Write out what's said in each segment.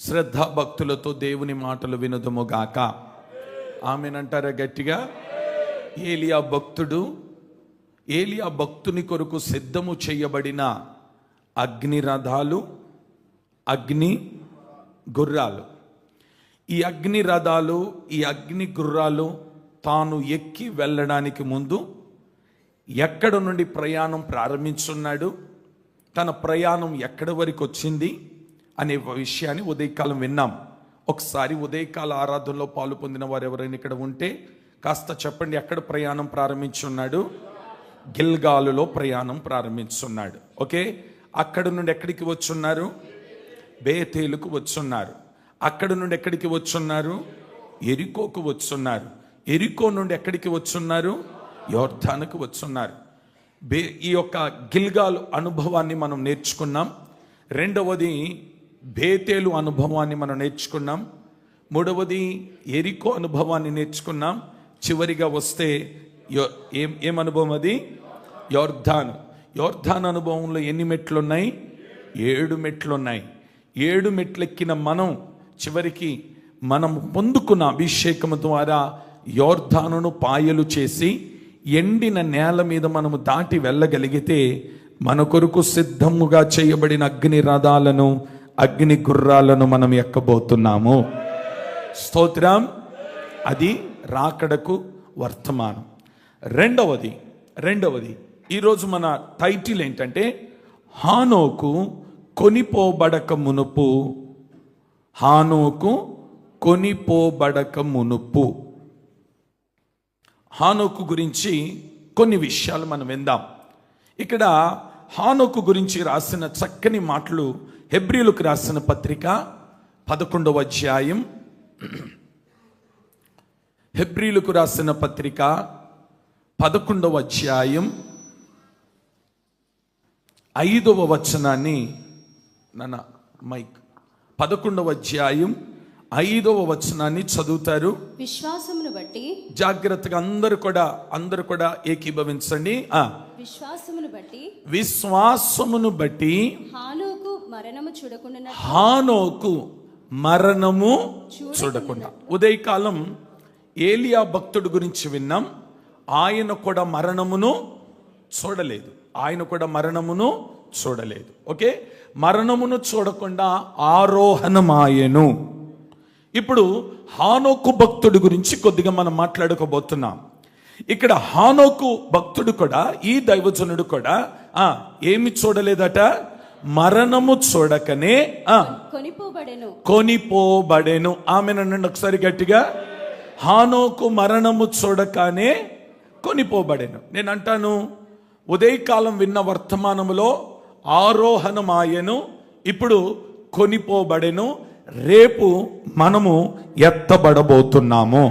శ్రద్ధాభక్తులతో దేవుని మాటలు వినుదుముగాక. ఆమెనంటారా గట్టిగా? ఏలియా భక్తుని కొరకు సిద్ధము చేయబడిన అగ్ని రథాలు, అగ్ని గుర్రాలు. ఈ అగ్ని రథాలు, ఈ అగ్ని గుర్రాలు తాను ఎక్కి వెళ్ళడానికి ముందు ఎక్కడ నుండి ప్రయాణం ప్రారంభించున్నాడు, తన ప్రయాణం ఎక్కడి వరకు వచ్చింది అనే విషయాన్ని ఉదయకాలం విన్నాం. ఒకసారి ఉదయకాల ఆరాధనలో పాలు పొందిన వారు ఎవరైనా ఇక్కడ ఉంటే కాస్త చెప్పండి, ఎక్కడ ప్రయాణం ప్రారంభించున్నాడు? గిల్గాలులో ప్రయాణం ప్రారంభించున్నాడు. ఓకే, అక్కడ నుండి ఎక్కడికి వచ్చున్నారు? బేతేలుకు వచ్చున్నారు. అక్కడ నుండి ఎక్కడికి వచ్చున్నారు? ఎరికోకు వచ్చున్నారు. ఎరికో నుండి ఎక్కడికి వచ్చున్నారు? యోర్దానుకు వచ్చున్నారు. ఈ యొక్క గిల్గాలు అనుభవాన్ని మనం నేర్చుకున్నాం. రెండవది బేతేలు అనుభవాన్ని మనం నేర్చుకున్నాం. మూడవది ఎరికో అనుభవాన్ని నేర్చుకున్నాం. చివరిగా వస్తే ఏం అనుభవం అది? యోర్దాను అనుభవంలో ఎన్ని మెట్లు ఉన్నాయి? 7 మెట్లు ఉన్నాయి. 7 మెట్లు ఎక్కిన మనం చివరికి మనం పొందుకున్న అభిషేకము ద్వారా యోర్దానును పాయలు చేసి ఎండిన నేల మీద మనము దాటి వెళ్ళగలిగితే మన కొరకు సిద్ధముగా చేయబడిన అగ్ని రథాలను, అగ్ని గుర్రాలను మనం ఎక్కబోతున్నాము. స్తోత్రం. అది రాకడకు వర్తమానం. రెండవది ఈరోజు మన టైటిల్ ఏంటంటే హానోకు కొనిపోబడక మునుపు. హానోకు కొనిపోబడక మునుపు. హానోకు గురించి కొన్ని విషయాలు మనం విందాం. ఇక్కడ హానోకు గురించి రాసిన చక్కని మాటలు హెబ్రీయులకు రాసిన పత్రిక 11వ అధ్యాయం, హెబ్రీయులకు రాసిన పత్రిక 11వ అధ్యాయం 5వ వచనాన్ని 11వ అధ్యాయం 5వ వచనాన్ని చదువుతారు. విశ్వాసమును బట్టి, జాగ్రత్తగా అందరూ కూడా ఏకీభవించండి. విశ్వాసమును బట్టి హానోకు మరణము చూడకుండా. ఉదయకాలం ఏలియా భక్తుడి గురించి విన్నాం. ఆయన కూడా మరణమును చూడలేదు. ఓకే, మరణమును చూడకుండా ఆరోహణమాయెను. ఇప్పుడు హానోకు భక్తుడి గురించి కొద్దిగా మనం మాట్లాడుకోబోతున్నాం. ఇక్కడ హానోకు భక్తుడు కూడా, ఈ దైవజనుడు కూడా ఏమి చూడలేదట? మరణము చూడకనే కొనిపోబడెను. ఆమెనండి ఒకసారి గట్టిగా. హానోకు మరణము చూడకనే కొనిపోబడెను. నేను అంటాను, ఉదయకాలం విన్న వర్తమానములో ఆరోహణమాయెను, ఇప్పుడు కొనిపోబడెను. రేపు మనము ఎత్తబడబోతున్నాము.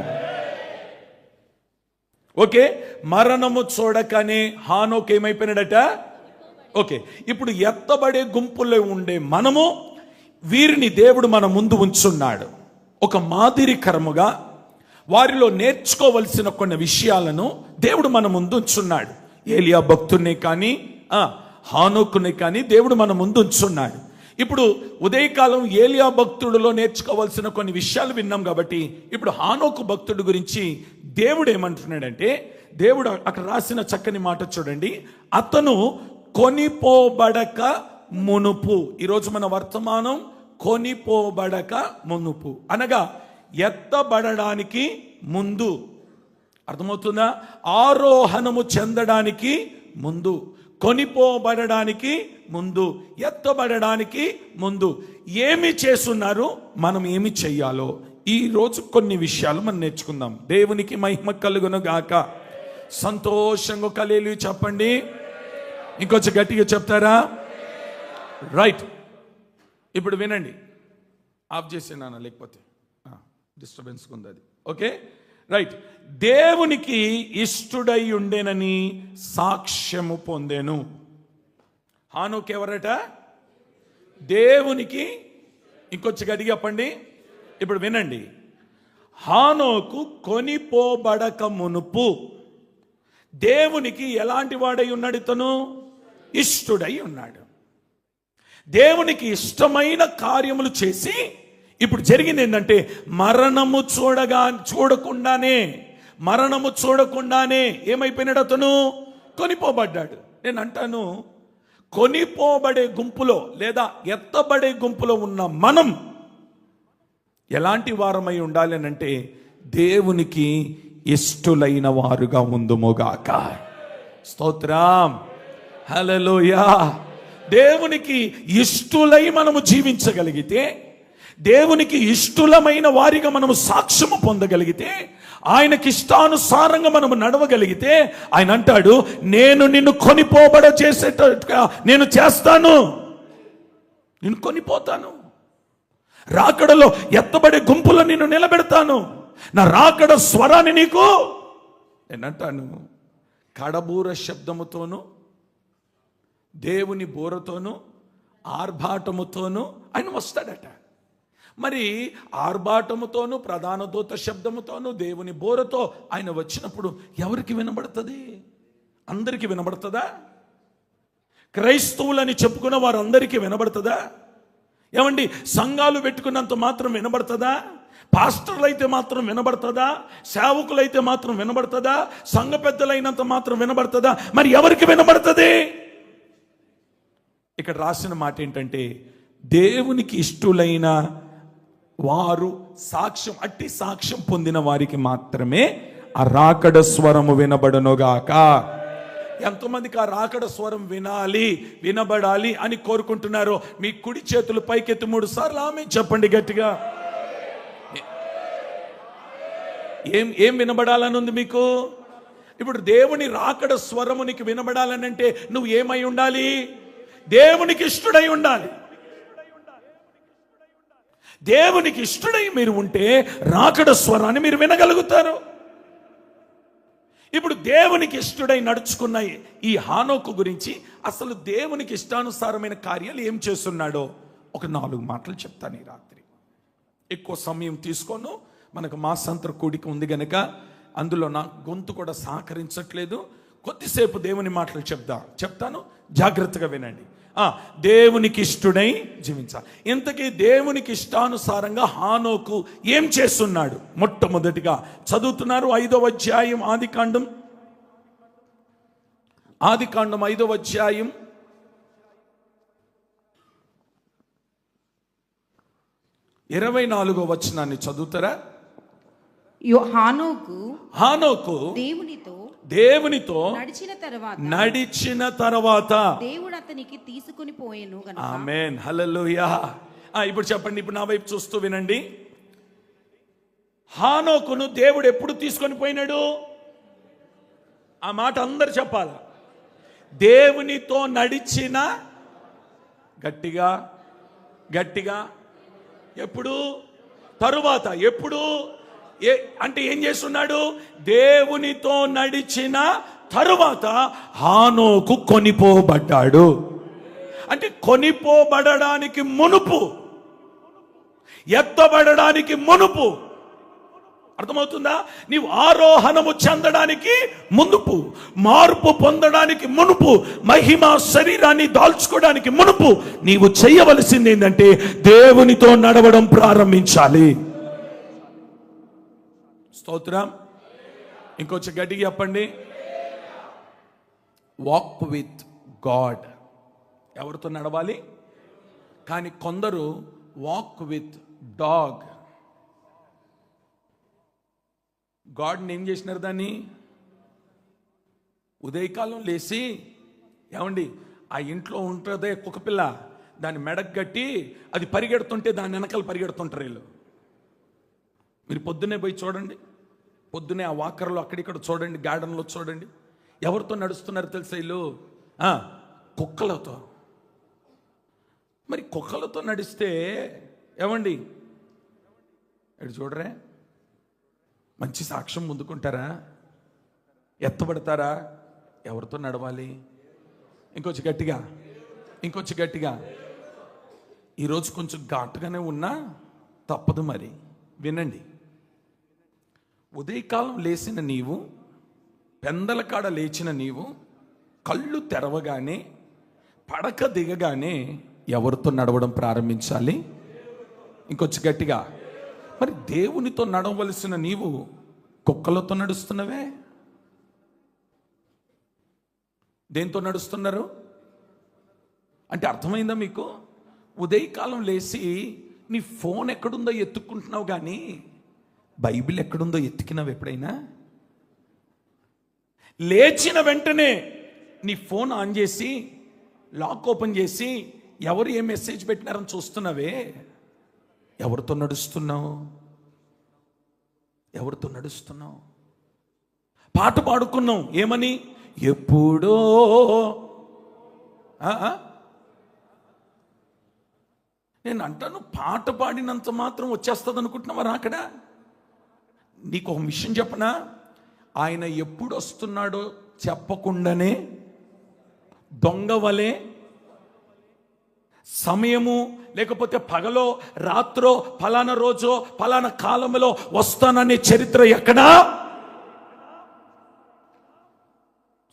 ఓకే, మరణము చూడకనే హానోకు ఏమైపోయినాడట? ఓకే, ఇప్పుడు ఎత్తబడే గుంపుల్లో ఉండే మనము, వీరిని దేవుడు మన ముందు ఉంచున్నాడు. ఒక మాదిరికరముగా వారిలో నేర్చుకోవలసిన కొన్ని విషయాలను దేవుడు మన ముందు ఉంచున్నాడు. ఏలియా భక్తుని కానీ హానోకుని కానీ దేవుడు మన ముందు ఉంచున్నాడు. ఇప్పుడు ఉదయకాలం ఏలియా భక్తుడిలో నేర్చుకోవాల్సిన కొన్ని విషయాలు విన్నాం కాబట్టి ఇప్పుడు హానోకు భక్తుడి గురించి దేవుడు ఏమంటున్నాడంటే, దేవుడు అక్కడ రాసిన చక్కని మాట చూడండి. అతను కొనిపోబడక మునుపు. ఈరోజు మన వర్తమానం కొనిపోబడక మునుపు అనగా ఎత్తబడడానికి ముందు. అర్థమవుతుందా? ఆరోహణము చెందడానికి ముందు, కొనిపోబడడానికి ముందు, ఎత్తబడడానికి ముందు ఏమి చేస్తున్నారు, మనం ఏమి చెయ్యాలో ఈ రోజు కొన్ని విషయాలు మనం నేర్చుకుందాం. దేవునికి మహిమ కలుగును గాక. సంతోషంగా హల్లెలూయా చెప్పండి. ఇంకొంచెం గట్టిగా చెప్తారా? రైట్, ఇప్పుడు వినండి. ఆఫ్ చేసేనా, లేకపోతే డిస్టర్బెన్స్ ఉంది అది. Okay, right. దేవునికి ఇష్టుడై ఉండేనని సాక్ష్యము పొందెను. హానోకు ఎవరట? దేవునికి, ఇంకొంచెం గట్టిగా చెప్పండి. ఇప్పుడు వినండి. హానోకు కొనిపోబడక మునుపు దేవునికి ఎలాంటి వాడై ఉన్నాడు? ఇతను ఇష్టుడై ఉన్నాడు. దేవునికి ఇష్టమైన కార్యములు చేసి ఇప్పుడు జరిగింది ఏంటంటే మరణము చూడకుండానే ఏమైపోయినాడు? అతను కొనిపోబడ్డాడు. నేను అంటాను, కొనిపోబడే గుంపులో లేదా ఎత్తబడే గుంపులో ఉన్న మనం ఎలాంటి వారమై ఉండాలి అని అంటే, దేవునికి ఇష్టులైన వారుగా ఉందుముగాక. స్తోత్రం, హల్లెలూయా. దేవునికి ఇష్టులై మనము జీవించగలిగితే, దేవునికి ఇష్టులమైన వారిగా మనము సాక్ష్యము పొందగలిగితే, ఆయనకి ఇష్టానుసారంగా మనము నడవగలిగితే, ఆయన అంటాడు, నేను నిన్ను కొనిపోబడ చేసేటట్టుగా నేను చేస్తాను, నిన్ను కొనిపోతాను, రాకడలో ఎత్తబడే గుంపులో నిన్ను నిలబెడతాను, నా రాకడ స్వరాన్ని నీకు నేనంటాను. కడబూర శబ్దముతోను, దేవుని బూరతోను, ఆర్భాటముతోను ఆయన వస్తాడట. మరి ఆర్భాటముతోను, ప్రధాన దూత శబ్దముతోను, దేవుని బోరతో ఆయన వచ్చినప్పుడు ఎవరికి వినబడుతుంది? అందరికీ వినబడుతుందా? క్రైస్తవులని చెప్పుకున్న వారందరికీ వినబడుతుందా? ఏమండి, సంఘాలు పెట్టుకున్నంత మాత్రం వినబడుతుందా? పాస్టర్లు అయితే మాత్రం వినబడుతుందా? సేవకులైతే మాత్రం వినబడుతుందా? సంఘ పెద్దలైనంత మాత్రం వినబడుతుందా? మరి ఎవరికి వినబడుతుంది? ఇక్కడ రాసిన మాట ఏంటంటే, దేవునికి ఇష్టులైన వారు సాక్ష్యం, అట్టి సాక్ష్యం పొందిన వారికి మాత్రమే ఆ రాకడ స్వరము వినబడునుగాక. ఎంతమందికి ఆ రాకడ స్వరం వినబడాలి అని కోరుకుంటున్నారో మీ కుడి చేతులు పైకెత్తి 3 సార్లు ఆమేన్ చెప్పండి గట్టిగా. ఏం వినబడాలని ఉంది మీకు? ఇప్పుడు దేవుని రాకడ స్వరము నీకు వినబడాలని అంటే నువ్వు ఏమై ఉండాలి? దేవునికి ఇష్టడై ఉండాలి. దేవునికి ఇష్టడై మీరు ఉంటే రాకడ స్వరాన్ని మీరు వినగలుగుతారు. ఇప్పుడు దేవునికి ఇష్టడై నడుచుకున్న ఈ హానోకు గురించి అసలు దేవునికి ఇష్టానుసారమైన కార్యాలు ఏం చేస్తున్నాడో ఒక 4 మాటలు చెప్తాను ఈ రాత్రి. ఎక్కువ సమయం తీసుకోను, మనకు మాసాంతర కూడిక ఉంది గనక అందులో నా గొంతు కూడా సహకరించట్లేదు. కొద్దిసేపు దేవుని మాటలు చెప్తాను, జాగ్రత్తగా వినండి. దేవునికి ఇష్టడై జీవించాలి. ఇంతకీ దేవునికి ఇష్టానుసారంగా హానోకు ఏం చేస్తున్నాడు? మొట్టమొదటిగా చదువుతున్నారు 5వ అధ్యాయం ఆదికాండం 5వ అధ్యాయం 24వ వచనాన్ని చదువుతారా? హానోకు దేవునితో నడిచిన తర్వాత దేవుడు అతనికి తీసుకుని పోయెను గనుక. ఆమేన్, హల్లెలూయా. ఇప్పుడు చెప్పండి, ఇప్పుడు నా వైపు చూస్తూ వినండి. హానోకును దేవుడు ఎప్పుడు తీసుకొని పోయినాడు? ఆ మాట అందరు చెప్పాలి. దేవునితో నడిచిన, గట్టిగా ఎప్పుడు? తరువాత. ఎప్పుడు అంటే ఏం చేస్తున్నాడు? దేవునితో నడిచిన తరువాత హానోకు కొనిపోబడ్డాడు. అంటే కొనిపోబడడానికి మునుపు, ఎత్తబడడానికి మునుపు, అర్థమవుతుందా? నీవు ఆరోహణము చెందడానికి మునుపు, మార్పు పొందడానికి మునుపు, మహిమ శరీరాన్ని దాల్చుకోవడానికి మునుపు నీవు చేయవలసింది ఏంటంటే దేవునితో నడవడం ప్రారంభించాలి. స్తోత్రం. ఇంకొంచెం గట్టిగా చెప్పండి. Walk with God. ఎవరితో నడవాలి? కానీ కొందరు వాక్ విత్ డాగ్. గాడ్ని ఏం చేసినారు? దాన్ని ఉదయకాలం లేచి, ఏమండి ఆ ఇంట్లో ఉంటుందే కుక్కపిల్ల, దాన్ని మెడకు కట్టి అది పరిగెడుతుంటే దాని వెనకాల పరిగెడుతుంటారు వీళ్ళు. మీరు పొద్దునే పోయి చూడండి, పొద్దునే ఆ వాకర్లో అక్కడిక్కడ చూడండి, గార్డెన్లో చూడండి, ఎవరితో నడుస్తున్నారు తెలుసా వీళ్ళు? కుక్కలతో. మరి కుక్కలతో నడిస్తే ఏమండి ఎటు చూడరే, మంచి సాక్ష్యం ముందుకుంటారా? ఎత్తబడతారా? ఎవరితో నడవాలి? ఇంకొంచెం గట్టిగా. ఈరోజు కొంచెం ఘాటుగానే ఉన్నా తప్పదు, మరి వినండి. ఉదయకాలం లేచిన నీవు, పెందల కాడ లేచిన నీవు, కళ్ళు తెరవగానే, పడక దిగగానే ఎవరితో నడవడం ప్రారంభించాలి? ఇంకొంచెం గట్టిగా. మరి దేవునితో నడవలసిన నీవు కుక్కలతో నడుస్తున్నవే. దేంతో నడుస్తున్నారు అంటే అర్థమైందా మీకు? ఉదయకాలం లేచి నీ ఫోన్ ఎక్కడుందో ఎత్తుక్కుంటున్నావు, కానీ బైబిల్ ఎక్కడుందో ఎత్తికినావు ఎప్పుడైనా? లేచిన వెంటనే నీ ఫోన్ ఆన్ చేసి లాక్ ఓపెన్ చేసి ఎవరు ఏ మెసేజ్ పెట్టినారని చూస్తున్నావే. ఎవరితో నడుస్తున్నావు? ఎవరితో నడుస్తున్నావు? పాట పాడుకున్నాం ఏమని? ఎప్పుడో నేను అంటాను, పాట పాడినంత మాత్రం వచ్చేస్తుంది అనుకుంటున్నావా అక్కడ? నీకు ఒక విషయం చెప్పనా? ఆయన ఎప్పుడు వస్తున్నాడో చెప్పకుండానే దొంగ వలె సమయము, లేకపోతే పగలో రాత్రో ఫలానా రోజో ఫలానా కాలంలో వస్తాననే చరిత్ర ఎక్కడా?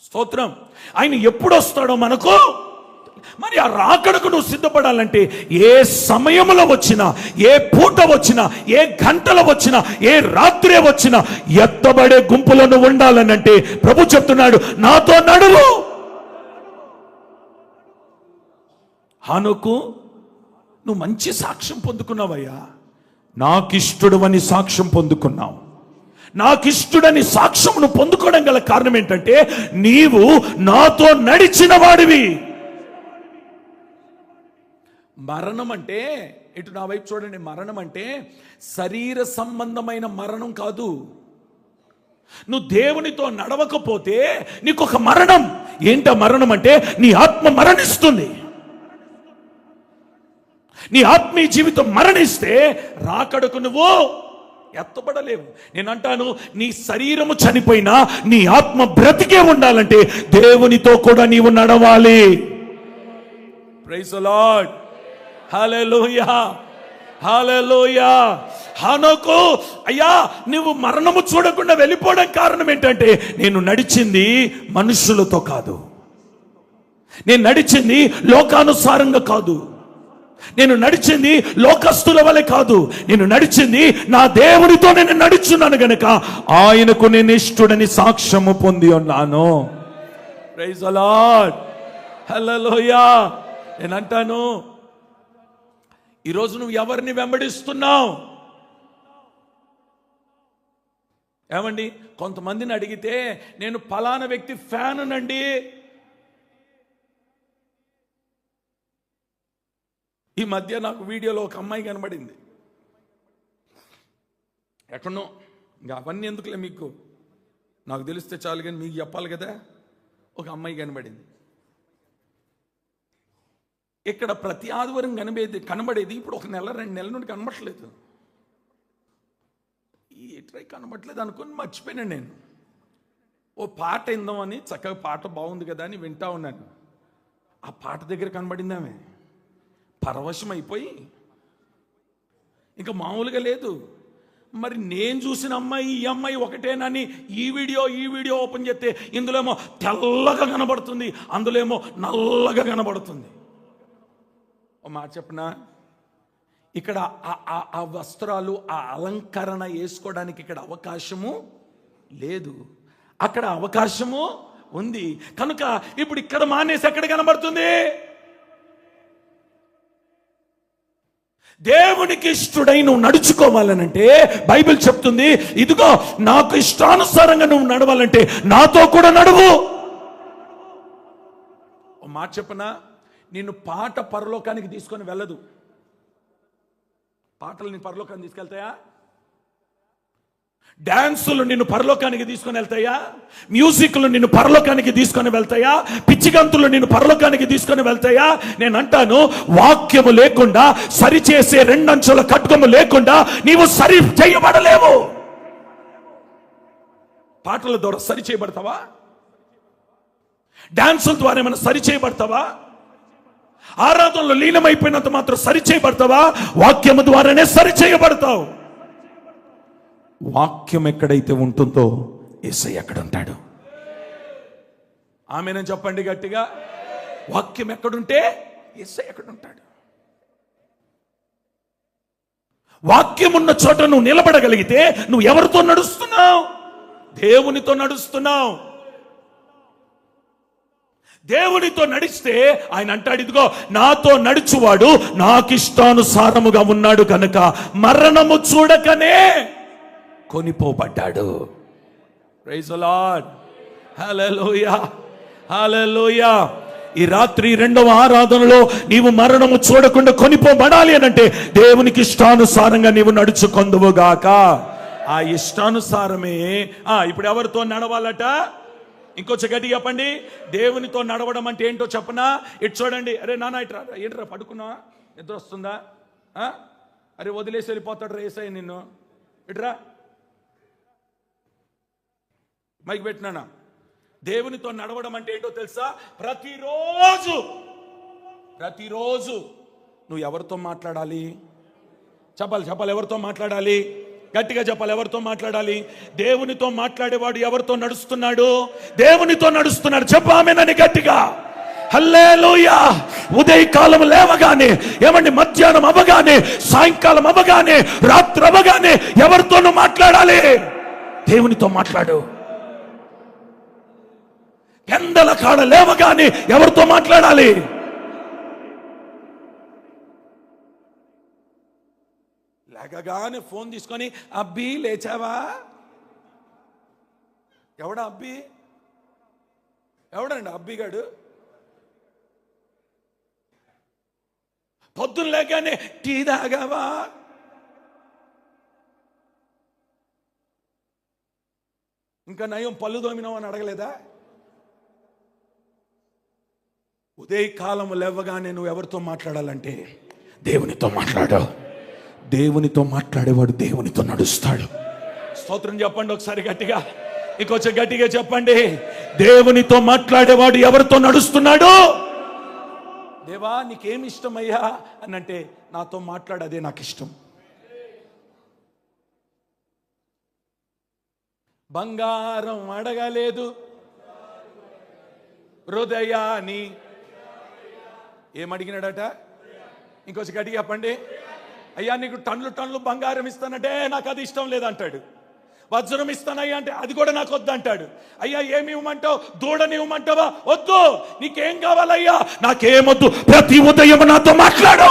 స్తోత్రం. ఆయన ఎప్పుడు వస్తాడో మనకు. మరి ఆ రాకడకు నువ్వు సిద్ధపడాలంటే ఏ సమయంలో వచ్చినా, ఏ పూట వచ్చినా, ఏ గంటలో వచ్చినా, ఏ రాత్రే వచ్చినా ఎత్తబడే గుంపులో నువ్వు ఉండాలనంటే ప్రభు చెప్తున్నాడు, నాతో నడువు. హానోకు, నువ్వు మంచి సాక్ష్యం పొందుకున్నావయ్యా. నాకిష్టుడు అని సాక్ష్యం పొందుకున్నావు. నాకిష్టుడని సాక్ష్యం నువ్వు పొందుకోవడం గల కారణం ఏంటంటే నీవు నాతో నడిచిన వాడివి. మరణం అంటే, ఇటు నా వైపు చూడండి, మరణం అంటే శరీర సంబంధమైన మరణం కాదు. నువ్వు దేవునితో నడవకపోతే నీకు ఒక మరణం. ఏంట మరణం అంటే? నీ ఆత్మ మరణిస్తుంది. నీ ఆత్మీయ జీవితం మరణిస్తే రాకడకు నువ్వు ఎత్తబడలేవు. నేను అంటాను, నీ శరీరము చనిపోయినా నీ ఆత్మ బ్రతికే ఉండాలంటే దేవునితో కూడా నీవు నడవాలి. Praise the Lord. Hallelujah, hallelujah. హానోకు, అయ్యా నువ్వు మరణము చూడకుండా వెళ్ళిపోవడం కారణం ఏంటంటే నేను నడిచింది మనుషులతో కాదు, నేను నడిచింది లోకానుసారంగా కాదు, నేను నడిచింది లోకస్తుల వలె కాదు, నేను నడిచింది నా దేవునితో నేను నడుచున్నాను గనుక ఆయనకు నేను ఇష్టుడని సాక్ష్యము పొంది ఉన్నాను. Praise the Lord. హల్లెలూయా. నేను అంటాను, ఈరోజు నువ్వు ఎవరిని వెంబడిస్తున్నావు? ఏమండి, కొంతమందిని అడిగితే నేను ఫలానా వ్యక్తి ఫ్యాన్ నండి. ఈ మధ్య నాకు వీడియోలో ఒక అమ్మాయి కనబడింది. ఎక్కడో, ఇంకా అవన్నీ ఎందుకులే మీకు, నాకు తెలిస్తే చాలు, కానీ మీకు చెప్పాలి కదా. ఒక అమ్మాయి కనబడింది ఇక్కడ, ప్రతి ఆదివారం కనబడేది ఇప్పుడు ఒక నెల 2 నెలల నుండి కనబడట్లేదు. ఎట్లా కనబడట్లేదు అనుకుని మర్చిపోయినాను. నేను ఓ పాట విందామని, చక్కగా పాట బాగుంది కదా అని వింటా ఉన్నాను. ఆ పాట దగ్గర కనబడింది ఆమె. పరవశం అయిపోయి ఇంకా మామూలుగా లేదు. మరి నేను చూసిన అమ్మాయి ఈ అమ్మాయి ఒకటేనని ఈ వీడియో ఓపెన్ చేస్తే ఇందులో ఏమో తెల్లగా కనబడుతుంది, అందులో ఏమో నల్లగా కనబడుతుంది. ఓ మాట చెప్పనా, ఇక్కడ ఆ వస్త్రాలు, ఆ అలంకరణ వేసుకోవడానికి ఇక్కడ అవకాశము లేదు, అక్కడ అవకాశము ఉంది. కనుక ఇప్పుడు ఇక్కడ మానేసి ఎక్కడ కనబడుతుంది? దేవునికి ఇష్టడై నువ్వు నడుచుకోవాలనంటే బైబిల్ చెప్తుంది, ఇదిగో నాకు ఇష్టానుసారంగా నువ్వు నడవాలంటే నాతో కూడా నడువు. ఓ మాట చెప్పనా, నిన్ను పాట పరలోకానికి తీసుకొని వెళ్ళదు. పాటలు నీ పరలోకానికి తీసుకెళ్తాయా? డాన్సులు నిన్ను పరలోకానికి తీసుకొని వెళ్తాయా? మ్యూజిక్లు నిన్ను పరలోకానికి తీసుకొని వెళ్తాయా? పిచ్చిగంతులు నిన్ను పరలోకానికి తీసుకొని వెళ్తాయా? నేను అంటాను, వాక్యము లేకుండా, సరిచేసే 2 అంచుల ఖడ్గము లేకుండా నీవు సరి చేయబడలేవు. పాటల ద్వారా సరి చేయబడతావా? డాన్సుల ద్వారా ఏమైనా సరి చేయబడతావా? ఆరాధనలో లీనమైపోయినంత మాత్రం సరి చేయబడతావా? వాక్యము ద్వారానే సరి చేయబడతావు. వాక్యం ఎక్కడైతే ఉంటుందో యేసయ్య ఎక్కడ ఉంటాడు? ఆమేనని చెప్పండి గట్టిగా. వాక్యం ఎక్కడుంటే యేసయ్య ఎక్కడ ఉంటాడు? వాక్యం ఉన్న చోట నువ్వు నిలబడగలిగితే నువ్వు ఎవరితో నడుస్తున్నావు? దేవునితో నడుస్తున్నావు. దేవునితో నడిస్తే ఆయన అంటాడు, ఇదిగో నాతో నడుచువాడు నాకిష్టానుసారముగా ఉన్నాడు కనుక మరణము చూడకనే కొనిపోబడ్డాడు. Praise the Lord. Hallelujah, hallelujah. ఈ రాత్రి రెండవ ఆరాధనలో నీవు మరణము చూడకుండా కొనిపోబడాలి అనంటే దేవునికి ఇష్టానుసారంగా నీవు నడుచుకొందువుగాక. ఆ ఇష్టానుసారమే. ఇప్పుడు ఎవరితో నడవాలట? ఇంకొంచెం గట్టిగా చెప్పండి. దేవునితో నడవడం అంటే ఏంటో చెప్పనా? ఇటు చూడండి. అరే నాన్న ఇట్రా, ఏంట్రా పడుకున్నా, నిద్ర వస్తుందా? అరే వదిలేసి వెళ్ళిపోతాడు రేసయ్య నిన్ను, ఇట్రా. మైక్ పెట్టినానా? దేవునితో నడవడం అంటే ఏంటో తెలుసా? ప్రతిరోజు నువ్వు ఎవరితో మాట్లాడాలి? చెప్పాలి. ఎవరితో మాట్లాడాలి? గట్టిగా చెప్పాలి. ఎవరితో మాట్లాడాలి? దేవునితో మాట్లాడేవాడు ఎవరితో నడుస్తున్నాడు? దేవునితో నడుస్తున్నాడు. చెప్పు ఆమేనని గట్టిగా. హల్లెలూయా. ఉదయకాలం లేవగానే, ఏమండి మధ్యాహ్నం అవ్వగానే, సాయంకాలం అవ్వగానే, రాత్రి అవ్వగానే ఎవరితోనూ మాట్లాడాలి? దేవునితో మాట్లాడు. పెందల కాడ లేవగానే ఎవరితో మాట్లాడాలి? లేకగానే ఫోన్ తీసుకొని, అబ్బి లేచావా? ఎవడా అబ్బి? ఎవడండి అబ్బిగాడు? పొద్దున్న లేకగానే టీ తాగావా? ఇంకా నయం పళ్ళు దోమినావు అని అడగలేదా? ఉదయకాలం లేవగానే నువ్వు ఎవరితో మాట్లాడాలంటే దేవునితో మాట్లాడు. దేవునితో మాట్లాడేవాడు దేవునితో నడుస్తాడు. స్తోత్రం చెప్పండి ఒకసారి గట్టిగా. ఇంకొంచెం గట్టిగా చెప్పండి. దేవునితో మాట్లాడేవాడు ఎవరితో నడుస్తున్నాడు? దేవా నీకేమి ఇష్టమయ్యా అని అంటే, నాతో మాట్లాడదే నాకు ఇష్టం. బంగారం అడగలేదు హృదయాన్ని. ఏమడిగినాడట? ఇంకొంచెం గట్టిగా చెప్పండి. అయ్యా నీకు టన్నులు బంగారం ఇస్తానంటే నాకు అది ఇష్టం లేదంటాడు. వజ్రం ఇస్తానయ్యా అంటే అది కూడా నాకు వద్దంటాడు. అయ్యా ఏమి ఇవ్వమంటావు? దూడని ఇవ్వమంటావా? వద్దు. నీకేం కావాలయ్యా? నాకేమొద్దు. ప్రతి ఉదయం నాతో మాట్లాడు.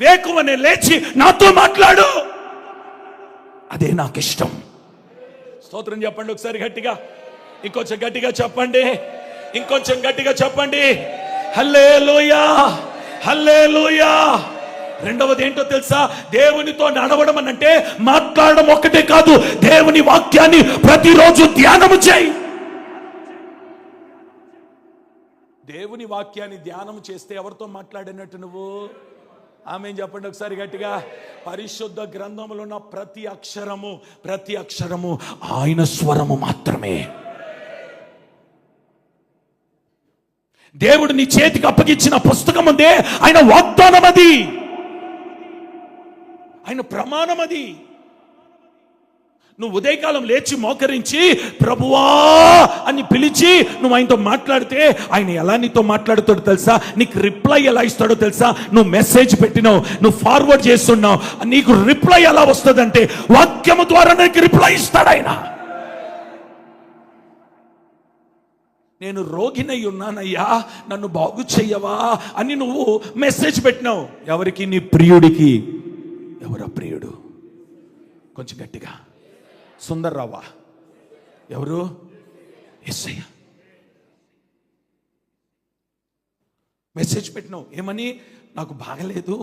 వేకువనే లేచి నాతో మాట్లాడు. అదే నాకు ఇష్టం. స్తోత్రం చెప్పండి ఒకసారి గట్టిగా. ఇంకొంచెం గట్టిగా చెప్పండి. ఇంకొంచెం గట్టిగా చెప్పండి. హల్లెలూయా, హల్లెలూయా. రెండవది ఏంటో తెలుసా? దేవునితో నడవడం అంటే మాట్లాడడం ఒక్కటే కాదు, దేవుని వాక్యాన్ని ప్రతిరోజు ధ్యానము చేయి. దేవుని వాక్యాన్ని ధ్యానం చేస్తే ఎవరితో మాట్లాడినట్టు నువ్వు? ఆమేన్ చెప్పండి ఒకసారి గట్టిగా. పరిశుద్ధ గ్రంథములో ఉన్న ప్రతి అక్షరము ఆయన స్వరము మాత్రమే. దేవుడు నీ చేతికి అప్పగించిన పుస్తకం ఉందే, ఆయన వాగ్దానం అది, ఆయన ప్రమాణం అది. నువ్వు ఉదయకాలం లేచి మోకరించి ప్రభువా అని పిలిచి నువ్వు ఆయనతో మాట్లాడితే ఆయన ఎలా నీతో మాట్లాడుతాడో తెలుసా? నీకు రిప్లై ఎలా ఇస్తాడో తెలుసా? నువ్వు మెసేజ్ పెట్టినావు, నువ్వు ఫార్వర్డ్ చేస్తున్నావు, నీకు రిప్లై ఎలా వస్తుందంటే వాక్యము ద్వారా నీకు రిప్లై ఇస్తాడు ఆయన. నేను రోగినై ఉన్నానయ్యా, నన్ను బాగు చెయ్యవా అని నువ్వు మెసేజ్ పెట్టినావు. ఎవరికి? నీ ప్రియుడికి. ఎవరా ప్రియుడు? కొంచెం గట్టిగా. సుందర్రావా? ఎవరు? యేసయ్య. మెసేజ్ పెట్టినావు ఏమని? నాకు బాగలేదు,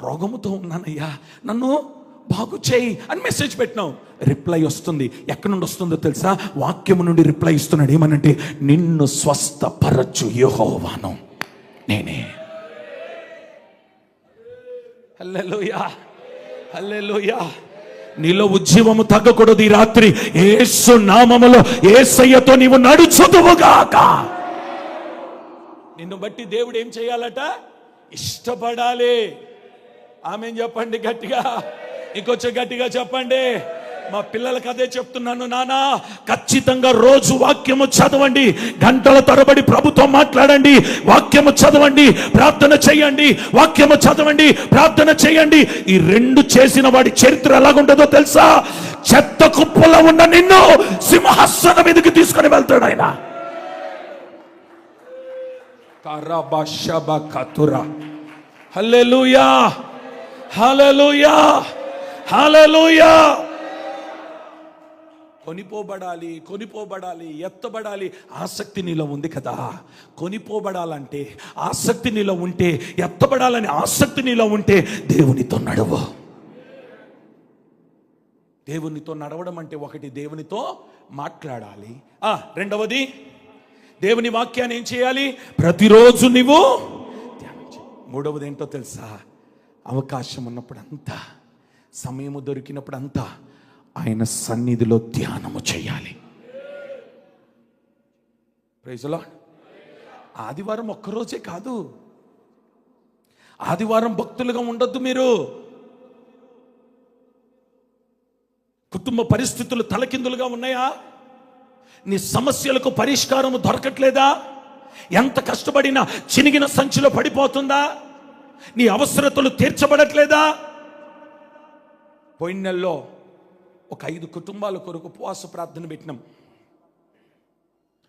రోగముతో ఉన్నానయ్యా, నన్ను బాగు చేయి అని మెసేజ్ పెట్టినావు. రిప్లై వస్తుంది. ఎక్కడి నుండి వస్తుందో తెలుసా? వాక్యము నుండి రిప్లై ఇస్తున్నాడు. ఏమనంటే, నిన్ను స్వస్థపరచు యెహోవాను నేనే. హల్లెలూయా, హల్లెలూయా. నీలో ఉజ్జీవము తగ్గకూడదు. ఈ రాత్రి యేసు నామములో యేసయ్యతో నీవు నడుచుదువుగాక. నిన్ను బట్టి దేవుడు ఏం చేయాలట? ఇష్టపడాలి. ఆమేన్ చెప్పండి గట్టిగా. ఇంకొంచెం గట్టిగా చెప్పండి. మా పిల్లలకి అదే చెప్తున్నాను, నానా ఖచ్చితంగా రోజు వాక్యము చదవండి, గంటల తరబడి ప్రభుత్వం మాట్లాడండి, వాక్యము చదవండి, ప్రార్థన చేయండి, వాక్యము చదవండి, ప్రార్థన చేయండి. ఈ రెండు చేసిన వాడి చరిత్ర ఎలాగుంటుందో తెలుసా? చెత్త కుప్పలో ఉన్న నిన్ను సింహాసనం మీదకి తీసుకొని వెళ్తాడు ఆయన. హల్లెలూయా, హల్లెలూయా, హల్లెలూయా. కొనిపోబడాలి, ఎత్తబడాలి. ఆసక్తి నీలో ఉంది కదా. కొనిపోబడాలంటే ఆసక్తి నీలో ఉంటే, ఎత్తబడాలని ఆసక్తి నీలో ఉంటే దేవునితో నడువు. దేవునితో నడవడం అంటే ఒకటి, దేవునితో మాట్లాడాలి. రెండవది, దేవుని వాక్యాన్ని ఏం చేయాలి? ప్రతిరోజు నువ్వు ధ్యానం చేయాలి. మూడవది ఏంటో తెలుసా? అవకాశం ఉన్నప్పుడంతా, సమయము దొరికినప్పుడంతా ఆయన సన్నిధిలో ధ్యానము చేయాలి. Praise the Lord. ఆదివారం ఒక్కరోజే కాదు, ఆదివారం భక్తులుగా ఉండొద్దు మీరు. కుటుంబ పరిస్థితులు తలకిందులుగా ఉన్నాయా? నీ సమస్యలకు పరిష్కారము దొరకట్లేదా? ఎంత కష్టపడినా చినిగిన సంచిలో పడిపోతుందా? నీ అవసరతలు తీర్చబడట్లేదా? పోయిన నెలలో ఒక 5 కుటుంబాల కొరకు ఉపవాస ప్రార్థన పెట్టినాం.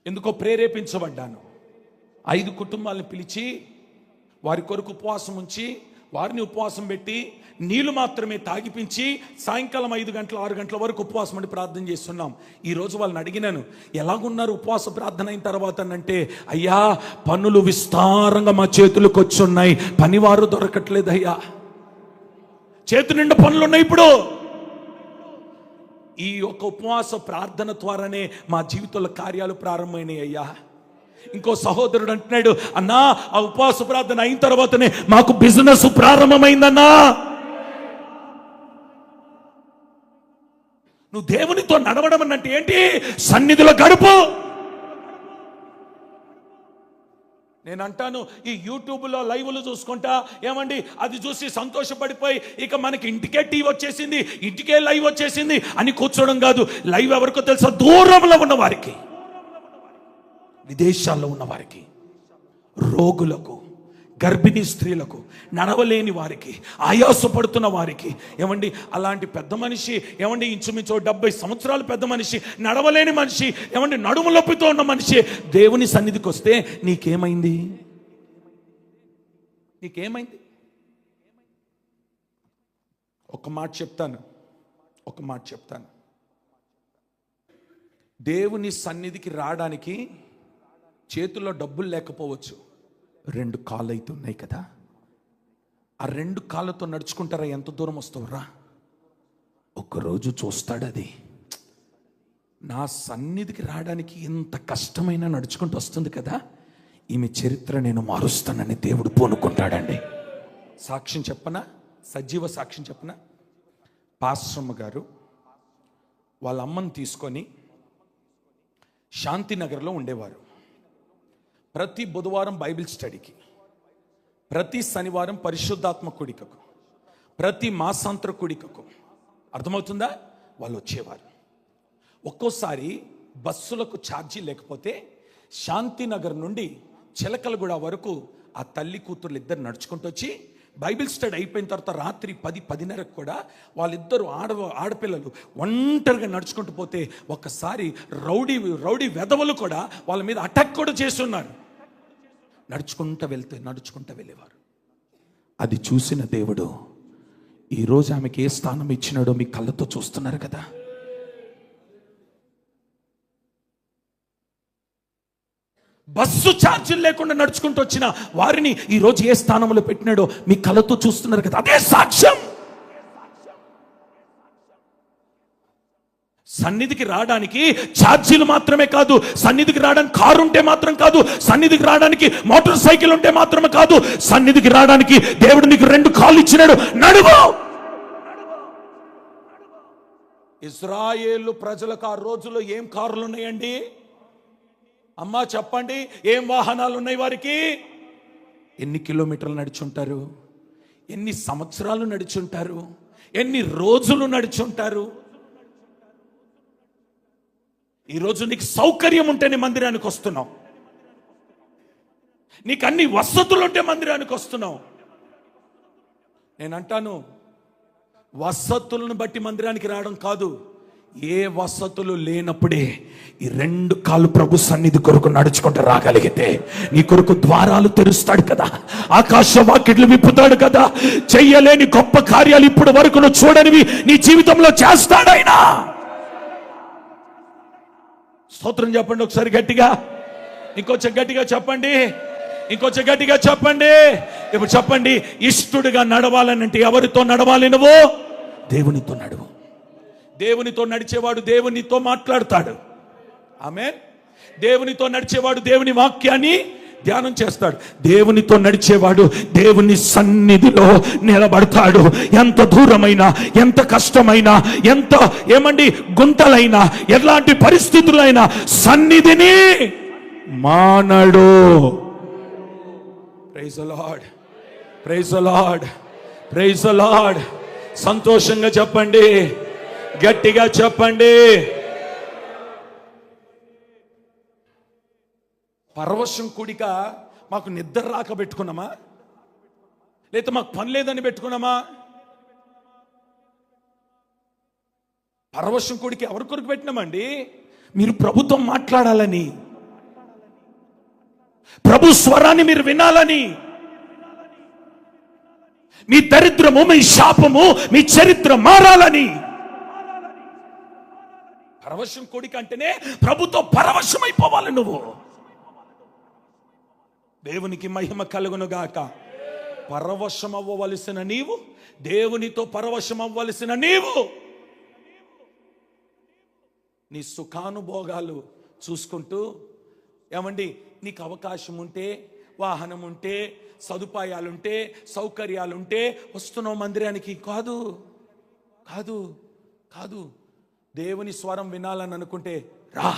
ఎందుకో ప్రేరేపించబడ్డాను. 5 కుటుంబాలను పిలిచి వారి కొరకు ఉపవాసం ఉంచి, వారిని ఉపవాసం పెట్టి, నీళ్లు మాత్రమే తాగిపించి, సాయంకాలం 5 గంటల 6 గంటల వరకు ఉపవాసం అని ప్రార్థన చేస్తున్నాం. ఈరోజు వాళ్ళని అడిగినాను, ఎలాగున్నారు ఉపవాస ప్రార్థన అయిన తర్వాత అంటే, అయ్యా పనులు విస్తారంగా మా చేతులకు వచ్చి ఉన్నాయి, పనివారు దొరకట్లేదు అయ్యా, చేతి నిండా పనులు ఉన్నాయి. ఇప్పుడు ఈ యొక్క ఉపవాస ప్రార్థన ద్వారానే మా జీవితంలో కార్యాలు ప్రారంభమైనాయి అయ్యా. ఇంకో సహోదరుడు అంటున్నాడు, అన్నా ఆ ఉపవాస ప్రార్థన అయిన తర్వాతనే మాకు బిజినెస్ ప్రారంభమైందన్నా. నువ్వు దేవునితో నడవడం అన్నట్టు ఏంటి? సన్నిధిలో గడుపు. నేను అంటాను, ఈ యూట్యూబ్లో లైవ్లు చూసుకుంటా, ఏమండి అది చూసి సంతోషపడిపోయి ఇక మనకి ఇంటికే టీవీ వచ్చేసింది, ఇంటికే లైవ్ వచ్చేసింది అని కూర్చోవడం కాదు. లైవ్ ఎవరికో తెలుసా? దూరంలో ఉన్న వారికి, విదేశాల్లో ఉన్న వారికి, రోగులకు, గర్భిణీ స్త్రీలకు, నడవలేని వారికి, ఆయాసపడుతున్న వారికి. ఏమండి అలాంటి పెద్ద మనిషి, ఏమండి ఇంచుమించు 70 సంవత్సరాలు పెద్ద మనిషి, నడవలేని మనిషి, ఏమండి నడుము నొప్పితో ఉన్న మనిషి దేవుని సన్నిధికి వస్తే నీకేమైంది? నీకేమైంది? ఒక మాట చెప్తాను. దేవుని సన్నిధికి రావడానికి చేతుల్లో డబ్బులు లేకపోవచ్చు, 2 కాళ్ళు అయితే ఉన్నాయి కదా. ఆ 2 కాళ్ళతో నడుచుకుంటారా? ఎంత దూరం వస్తావురా? ఒకరోజు చూస్తాడు, అది నా సన్నిధికి రావడానికి ఎంత కష్టమైనా నడుచుకుంటూ వస్తుంది కదా, ఈమె చరిత్ర నేను మారుస్తానని దేవుడు పూనుకుంటాడండి. సాక్ష్యం చెప్పనా? సజీవ సాక్ష్యం చెప్పనా? పాస్టమ్మ గారు వాళ్ళ అమ్మని తీసుకొని శాంతినగర్లో ఉండేవారు. ప్రతి బుధవారం బైబిల్ స్టడీకి, ప్రతి శనివారం పరిశుద్ధాత్మ కూడికకు, ప్రతి మాసాంతర కూడికకు, అర్థమవుతుందా, వాళ్ళు వచ్చేవారు. ఒక్కోసారి బస్సులకు ఛార్జీ లేకపోతే శాంతినగర్ నుండి చిలకలగూడ వరకు ఆ తల్లి కూతుర్లు ఇద్దరు నడుచుకుంటూ వచ్చి బైబిల్ స్టడీ అయిపోయిన తర్వాత రాత్రి 10-10:30 కూడా వాళ్ళిద్దరు ఆడపిల్లలు ఒంటరిగా నడుచుకుంటూ పోతే ఒక్కసారి రౌడీ వెధవలు కూడా వాళ్ళ మీద అటాక్ కూడా చేస్తున్నారు. నడుచుకుంటూ వెళ్ళేవారు. అది చూసిన దేవుడు ఈరోజు ఆమెకి ఏ స్థానం ఇచ్చినాడో మీ కళ్ళతో చూస్తున్నారు కదా. బస్సు ఛార్జీలు లేకుండా నడుచుకుంటూ వచ్చిన వారిని ఈరోజు ఏ స్థానంలో పెట్టినాడో మీ కళ్ళతో చూస్తున్నారు కదా. అదే సాక్ష్యం. సన్నిధికి రావడానికి ఛార్జీలు మాత్రమే కాదు, సన్నిధికి రావడానికి కారు ఉంటే మాత్రం కాదు, సన్నిధికి రావడానికి మోటార్ సైకిల్ ఉంటే మాత్రమే కాదు, సన్నిధికి రావడానికి దేవుడు నీకు 2 కాళ్ళు ఇచ్చినాడు, నడువు. ఇశ్రాయేలు ప్రజలకు ఆ రోజుల్లో ఏం కార్లు ఉన్నాయండి? అమ్మా చెప్పండి, ఏం వాహనాలు ఉన్నాయి వారికి? ఎన్ని కిలోమీటర్లు నడుచుంటారు? ఎన్ని సంవత్సరాలు నడుచుంటారు? ఎన్ని రోజులు నడుచుంటారు? ఈరోజు నీకు సౌకర్యం ఉంటేనే మందిరానికి వస్తున్నావు, నీకు అన్ని వసతులు ఉంటే మందిరానికి వస్తున్నావు. నేను అంటాను, వసతులను బట్టి మందిరానికి రావడం కాదు, ఏ వసతులు లేనప్పుడే ఈ 2 కాళ్ళు ప్రభు సన్నిధి కొరకు నడుచుకుంటూ రాగలిగితే నీ కొరకు ద్వారాలు తెరుస్తాడు కదా, ఆకాశ వాకిట్లు విప్పుతాడు కదా, చెయ్యలేని గొప్ప కార్యాలు ఇప్పుడు వరకు నువ్వు చూడనివి నీ జీవితంలో చేస్తాడైనా. స్తోత్రం చెప్పండి ఒకసారి గట్టిగా, ఇంకొంచెం గట్టిగా చెప్పండి, ఇంకొంచెం గట్టిగా చెప్పండి. ఇప్పుడు చెప్పండి, ఇష్టడుగా నడవాలనంటే ఎవరితో నడవాలి? నువ్వు దేవునితో నడువు. దేవునితో నడిచేవాడు దేవునితో మాట్లాడతాడు. ఆమేన్. దేవునితో నడిచేవాడు దేవుని వాక్యాన్ని ధ్యానం చేస్తాడు. దేవునితో నడిచేవాడు దేవుని సన్నిధిలో నిలబడతాడు. ఎంత దూరమైనా, ఎంత కష్టమైనా, ఎంత గుంతలైనా, ఎలాంటి పరిస్థితులైనా సన్నిధిని మానడు. Praise the Lord, praise the Lord, praise the Lord. సంతోషంగా చెప్పండి, గట్టిగా చెప్పండి. పరవశం కూడిక మాకు నిద్ర రాక పెట్టుకున్నామా, లేదా మాకు పని లేదని పెట్టుకున్నామా? పరవశం కూడిక ఎవరి కొరకు పెట్టినామండి? మీరు ప్రభుత్వం మాట్లాడాలని, ప్రభు స్వరాన్ని మీరు వినాలని, మీ దరిద్రము, మీ శాపము, మీ చరిత్ర మారాలని. పరవశం కోడిక అంటేనే ప్రభుతో పరవశమైపోవాలి నువ్వు. దేవునికి మహిమ కలుగును గాక. పరవశం అవ్వవలసిన నీవు, దేవునితో పరవశం అవ్వవలసిన నీవు, నీ సుఖానుభోగాలు చూసుకుంటూ నీకు అవకాశం ఉంటే, వాహనం ఉంటే, సదుపాయాలుంటే, సౌకర్యాలుంటే వస్తున్నావు మందిరానికి. కాదు కాదు కాదు. దేవుని స్వరం వినాలని అనుకుంటే రా,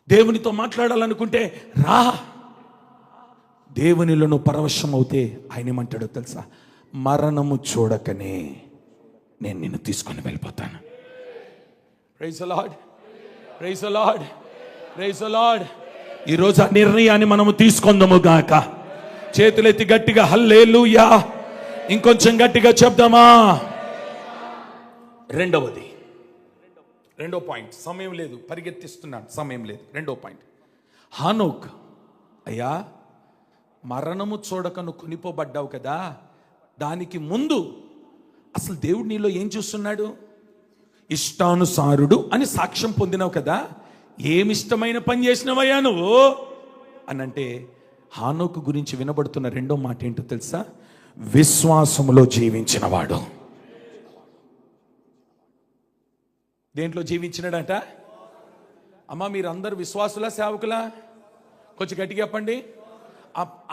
దేవునితో మాట్లాడాలనుకుంటే రా. దేవునిలో నువ్వు పరవశం అవుతే ఆయన ఏమంటాడో తెలుసా? మరణము చూడకనే నేను నిన్ను తీసుకొని వెళ్ళిపోతాను. Praise the Lord, praise the Lord, praise the Lord. ఈరోజు ఆ నిర్ణయాన్ని మనము తీసుకుందాము గాక. చేతులెత్తి గట్టిగా హల్లెలూయా. ఇంకొంచెం గట్టిగా చెప్దామా? రెండో పాయింట్, సమయం లేదు, పరిగెత్తిస్తున్నాను, సమయం లేదు. రెండో పాయింట్, హానోక్. అయ్యా, మరణము చూడక నువ్వు కొనిపోబడ్డావు కదా, దానికి ముందు అసలు దేవుడు నీలో ఏం చూస్తున్నాడు? ఇష్టానుసారుడు అని సాక్ష్యం పొందినావు కదా, ఏమిష్టమైన పని చేసినవయ్యా నువ్వు అని అంటే, హానోకు గురించి వినబడుతున్న రెండో మాట ఏంటో తెలుసా? విశ్వాసములో జీవించినవాడు. దేంట్లో జీవించినాడట? అమ్మా, మీరందరూ విశ్వాసులా, సేవకులా? కొంచెం గట్టిగా చెప్పండి.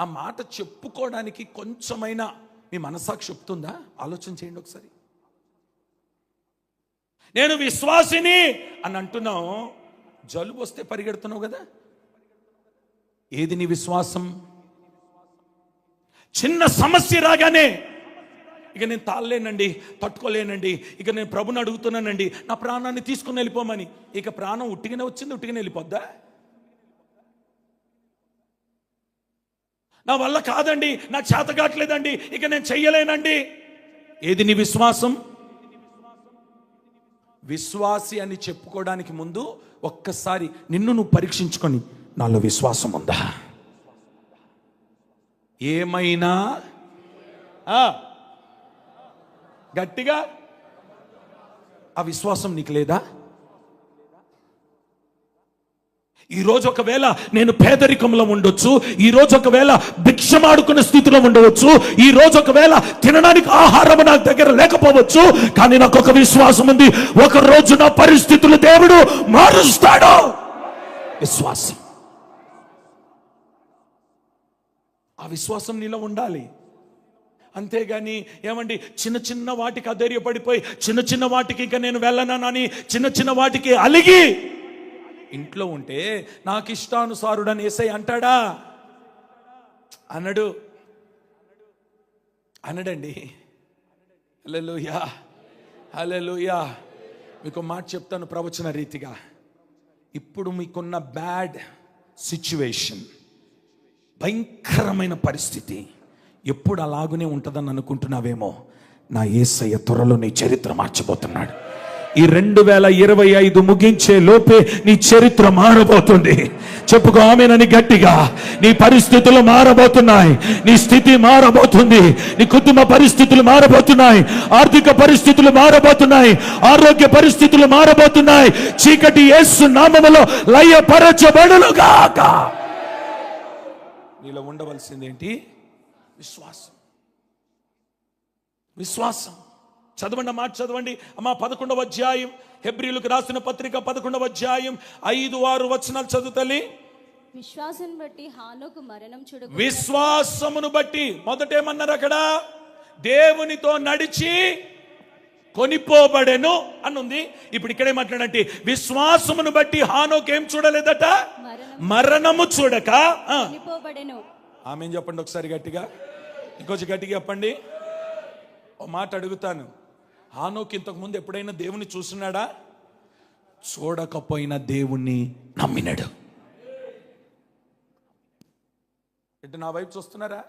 ఆ మాట చెప్పుకోవడానికి కొంచెమైనా మీ మనసాక్షి చెప్తుందా? ఆలోచన చేయండి ఒకసారి. నేను విశ్వాసిని అని అంటున్నావు, జలుబు వస్తే పరిగెడుతున్నావు కదా. ఏది నీ విశ్వాసం? చిన్న సమస్య రాగానే ఇక నేను తాళలేనండి, తట్టుకోలేనండి, ఇక నేను ప్రభుని అడుగుతున్నానండి నా ప్రాణాన్ని తీసుకుని వెళ్ళిపోమని. ఇక ప్రాణం ఉట్టిగానే వచ్చింది, ఉట్టిగానే వెళ్ళిపోద్దా? నా వల్ల కాదండి, నాకు చేత కావట్లేదండి, ఇక నేను చెయ్యలేనండి. ఏది నీ విశ్వాసం? విశ్వాసి అని చెప్పుకోవడానికి ముందు ఒక్కసారి నిన్ను నువ్వు పరీక్షించుకొని, నాలో విశ్వాసం ఉందా? ఏమైనా గట్టిగా ఆ విశ్వాసం నీకు లేదా? ఈరోజు ఒకవేళ నేను పేదరికంలో ఉండొచ్చు, ఈరోజు ఒకవేళ భిక్షమాడుకునే స్థితిలో ఉండవచ్చు, ఈరోజు ఒకవేళ తినడానికి ఆహారం నా దగ్గర లేకపోవచ్చు, కానీ నాకు ఒక విశ్వాసం ఉంది, ఒక రోజు నా పరిస్థితులు దేవుడు మారుస్తాడు. విశ్వాసం, ఆ విశ్వాసం నీలో ఉండాలి. అంతేగాని చిన్న చిన్న వాటికి అధైర్యపడిపోయి, చిన్న చిన్న వాటికి ఇక నేను వెళ్ళనని చిన్న చిన్న వాటికి అలిగి ఇంట్లో ఉంటే నాకు ఇష్టానుసారుడని యేసయ్య అంటాడా? అనడండి. హల్లెలూయా, హల్లెలూయా. మీకు మాట చెప్తాను ప్రవచన రీతిగా. ఇప్పుడు మీకున్న బ్యాడ్ సిచ్యువేషన్, భయంకరమైన పరిస్థితి ఎప్పుడు అలాగనే ఉంటుందని అనుకుంటున్నావేమో, నా యేసయ్య త్వరలో నీ చరిత్ర మార్చబోతున్నాడు. ఈ 2025 ముగించే లోపే నీ చరిత్ర మారబోతుంది. చెప్పుకో ఆమేనని గట్టిగా. నీ పరిస్థితులు మారబోతున్నాయి, నీ స్థితి మారబోతుంది, నీ కుటుంబ పరిస్థితులు మారబోతున్నాయి, ఆర్థిక పరిస్థితులు మారబోతున్నాయి, ఆరోగ్య పరిస్థితులు మారబోతున్నాయి. చీకటి యేసు నామములో లయపరచబడునుగాక. నీలో ఉండవలసిందేంటి? విశ్వాసం. విశ్వాసం. చదవండి మాట చదవండి అమ్మా. 11వ అధ్యాయం, హెబ్రీయులకు రాసిన పత్రిక 11వ అధ్యాయం 5-6 వచనాలు చదువుతల్లి. విశ్వాసం బట్టి హానోకు మరణం చూడకు. విశ్వాసమును బట్టి మొదటేమన్నారు అక్కడ? దేవునితో నడిచి కొనిపోబడెను అనుంది. ఇప్పుడు ఇక్కడే మాట్లాడంటే విశ్వాసమును బట్టి హానోకు ఏం చూడలేదట? మరణము చూడక కొనిపోబడెను. ఆమేన్ చెప్పండి ఒకసారి గట్టిగా. ఇంకొంచెం గట్టిగా చెప్పండి. ఓ మాట అడుగుతాను, హానోకు ఇంతకు ముందు ఎప్పుడైనా దేవుని చూస్తున్నాడా? చూడకపోయినా దేవుణ్ణి నమ్మినాడు. ఇటు నా వైపు చూస్తున్నారా?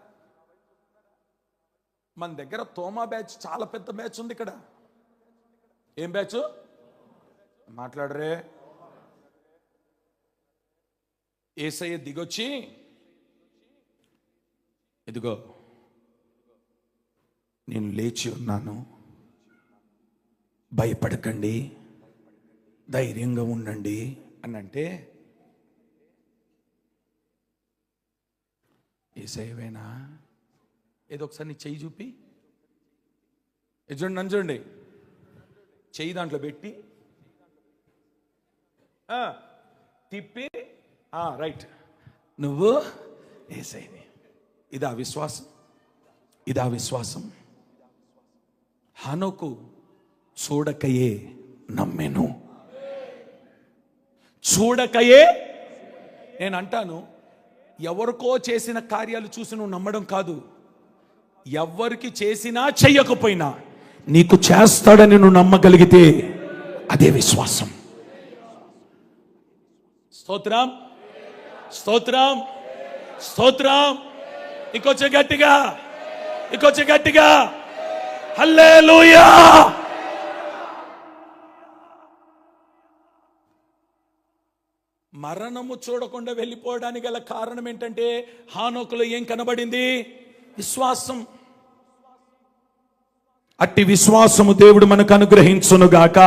మన దగ్గర తోమా బ్యాచ్, చాలా పెద్ద బ్యాచ్ ఉంది ఇక్కడ. ఏం బ్యాచ్? మాట్లాడరే. యేసయ్య దిగొచ్చి, ఇదిగో నేను లేచి ఉన్నాను, భయపడకండి, ధైర్యంగా ఉండండి అని అంటే, యేసయ్యవేనా? ఏదో ఒకసారి నీ చెయ్యి చూపి, చూడండి నన్ను చూడండి, చెయ్యి దాంట్లో పెట్టి తిప్పి రైట్, నువ్వు యేసయ్యవి. ఇదా విశ్వాసం? ఇదా విశ్వాసం? హానోకు చూడకయే నమ్మెను. చూడకయే. నేను అంటాను, ఎవరికో చేసిన కార్యాలు చూసి నువ్వు నమ్మడం కాదు, ఎవరికి చేసినా చెయ్యకపోయినా నీకు చేస్తాడని నువ్వు నమ్మగలిగితే అదే విశ్వాసం. స్తోత్రం, స్తోత్రం, స్తోత్రం. ఇంకొంచెం గట్టిగా, ఇంకొంచెం గట్టిగా. హల్లెలూయా. మరణము చూడకుండా వెళ్ళిపోవడానికి గల కారణం ఏంటంటే, హానోకులో ఏం కనబడింది? విశ్వాసం. అట్టి విశ్వాసము దేవుడు మనకు అనుగ్రహించునుగాక.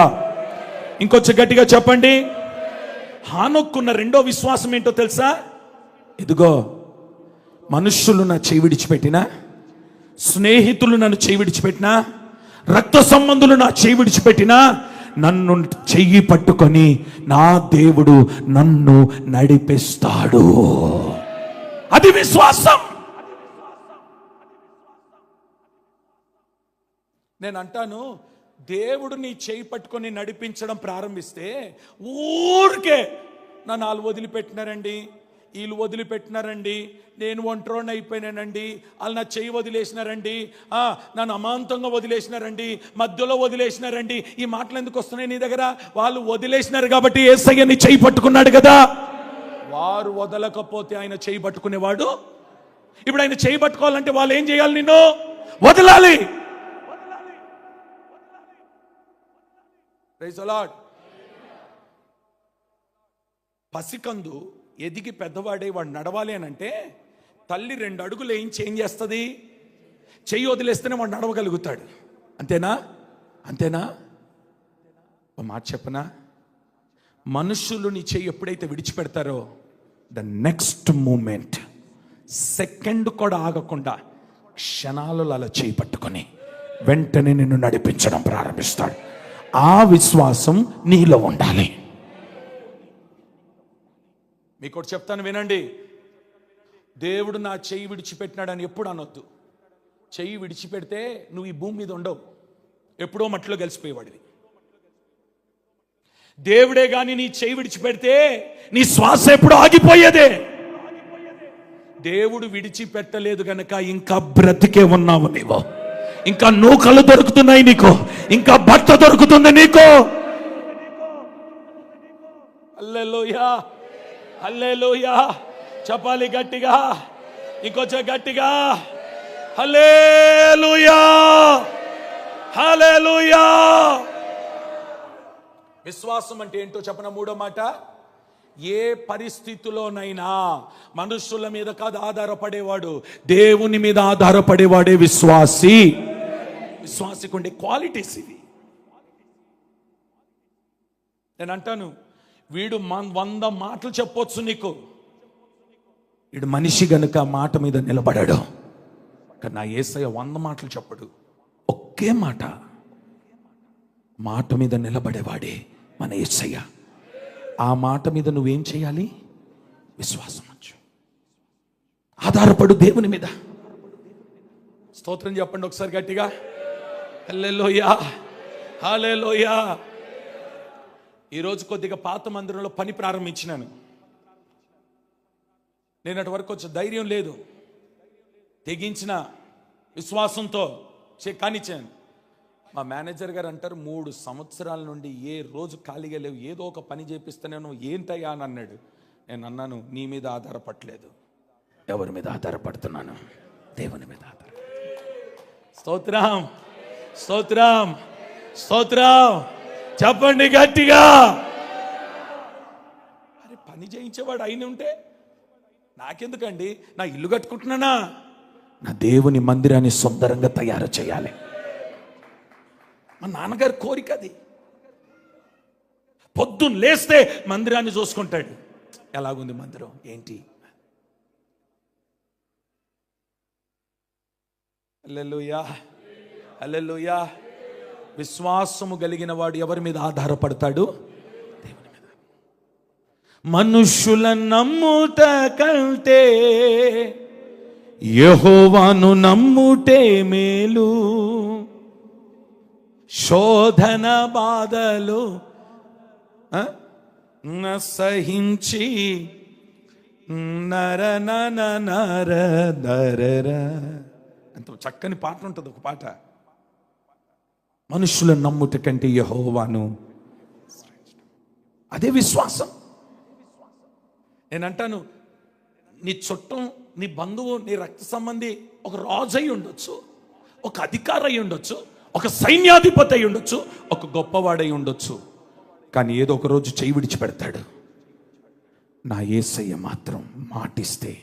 ఇంకొంచెం గట్టిగా చెప్పండి. హానోకున్న రెండో విశ్వాసం ఏంటో తెలుసా? ఇదిగో మనుష్యులు నా చేయి విడిచిపెట్టినా, స్నేహితులు నన్ను చేయి విడిచిపెట్టినా, రక్త సంబంధులు నా చేయి విడిచిపెట్టినా, నన్ను చెయ్యి పట్టుకొని నా దేవుడు నన్ను నడిపిస్తాడు. అది విశ్వాసం. నేను అంటాను, దేవుడు నీ చేయి పట్టుకొని నడిపించడం ప్రారంభిస్తే ఊరికే నన్ను వాళ్ళు వదిలిపెట్టినారండి, వీళ్ళు వదిలిపెట్టినారండి, నేను ఒంటరిని అయిపోయినానండి, వాళ్ళు నా చెయ్యి వదిలేసినారండి, నన్ను అమాంతంగా వదిలేసినారండి, మధ్యలో వదిలేసినారండి, ఈ మాటలు ఎందుకు వస్తున్నాయి నీ దగ్గర? వాళ్ళు వదిలేసినారు కాబట్టి యేసయ్య నీ చెయ్యి పట్టుకున్నాడు కదా. వారు వదలకపోతే ఆయన చెయ్యి పట్టుకునేవాడు. ఇప్పుడు ఆయన చెయ్యి పట్టుకోవాలంటే వాళ్ళు ఏం చేయాలి? నిన్ను వదలాలి. Praise the lord. పసికందు ఎదిగి పెద్దవాడే వాడు నడవాలి అని అంటే, తల్లి 2 అడుగులు ఏం చేస్తుంది? చెయ్యి వదిలేస్తేనే వాడు నడవగలుగుతాడు. అంతేనా? అంతేనా? ఒక మాట చెప్పనా? మనుషులు నీ చెయ్యి ఎప్పుడైతే విడిచిపెడతారో, ద నెక్స్ట్ మూమెంట్, సెకండ్ కూడా ఆగకుండా క్షణాలలో అలా చేయి పట్టుకొని వెంటనే నిన్ను నడిపించడం ప్రారంభిస్తాడు. ఆ విశ్వాసం నీలో ఉండాలి. మీకు ఒకటి చెప్తాను వినండి. దేవుడు నా చెయ్యి విడిచిపెట్టినాడని ఎప్పుడు అనొద్దు. చెయ్యి విడిచిపెడితే నువ్వు ఈ భూమి మీద ఉండవు, ఎప్పుడో మట్టిలో కలిసిపోయేవాడివి. దేవుడే గాని నీ చెయ్యి విడిచిపెడితే నీ శ్వాస ఎప్పుడు ఆగిపోయేదే. దేవుడు విడిచిపెట్టలేదు గనక ఇంకా బ్రతికే ఉన్నావు నీవు. ఇంకా నూకలు దొరుకుతున్నాయి నీకు, ఇంకా బట్ట దొరుకుతుంది నీకు. హల్లెలూయా, హల్లెలూయా. చెప్పాలి గట్టిగా, ఇంకొంచెం గట్టిగా. హల్లెలూయా, హల్లెలూయా. విశ్వాసం అంటే ఏంటో చెప్పన. మూడో మాట, ఏ పరిస్థితిలోనైనా మనుషుల మీద కాదు ఆధారపడేవాడు, దేవుని మీద ఆధారపడేవాడే విశ్వాసి. విశ్వాసికి ఉండే క్వాలిటీస్ ఇవి. నేను అంటాను, వీడు 100 మాటలు చెప్పొచ్చు నీకు, వీడు మనిషి గనుక మాట మీద నిలబడాడు. కానీ నా యేసయ్య 100 మాటలు చెప్పడు, ఒకే మాట మీద నిలబడేవాడే మన యేసయ్య. ఆ మాట మీద నువ్వేం చేయాలి? విశ్వాసం ఉంచు, ఆధారపడు దేవుని మీద. స్తోత్రం చెప్పండి ఒకసారి గట్టిగా. హల్లెలూయా, హల్లెలూయా. ఈరోజు కొద్దిగా పాత మందిరంలో పని ప్రారంభించినాను. నేను అటు వరకు వచ్చే ధైర్యం లేదు, తెగించిన విశ్వాసంతో కానిచ్చాను. మా మేనేజర్ గారు అంటారు, 3 సంవత్సరాల నుండి ఏ రోజు ఖాళీగా లేవు, ఏదో ఒక పని చేపిస్తాను, ఏంటయ్యా అని అన్నాడు. నేను అన్నాను, నీ మీద ఆధారపడలేదు. ఎవరి మీద ఆధారపడుతున్నాను? దేవుని మీద ఆధారపడుతున్నాను. స్తోత్రం, స్తోత్రం, స్తోత్రం. చెప్పండి గట్టిగా. అరే, పని చేయించేవాడు అయిన ఉంటే నాకెందుకండి? నా ఇల్లు కట్టుకుంటున్నానా? నా దేవుని మందిరాన్ని సుందరంగా తయారు చేయాలి. మా నాన్నగారి కోరిక అది. పొద్దున్న లేస్తే మందిరాన్ని చూసుకుంటాడు, ఎలాగుంది మందిరం ఏంటి. హల్లెలూయా, హల్లెలూయా. విశ్వాసము కలిగిన వాడు ఎవరి మీద ఆధారపడతాడు? దేవుని మీద. మనుషుల నమ్ముట కంటే యెహోవాను నమ్ముటే మేలు. శోధన బాధలు సహించి నర అంత చక్కని పాట ఉంటుంది, ఒక పాట. మనుషులను నమ్ముట కంటే యెహోవాను, అదే విశ్వాసం. నేను అంటాను, నీ చుట్టం, నీ బంధువు, నీ రక్త సంబంధి ఒక రాజు అయి ఉండొచ్చు, ఒక అధికారి అయి ఉండొచ్చు, ఒక సైన్యాధిపతి అయి ఉండొచ్చు, ఒక గొప్పవాడై ఉండొచ్చు. కానీ ఏదో ఒక రోజు చేయి విడిచిపెడతాడు. నా యేసయ్య మాత్రం మాటిస్తే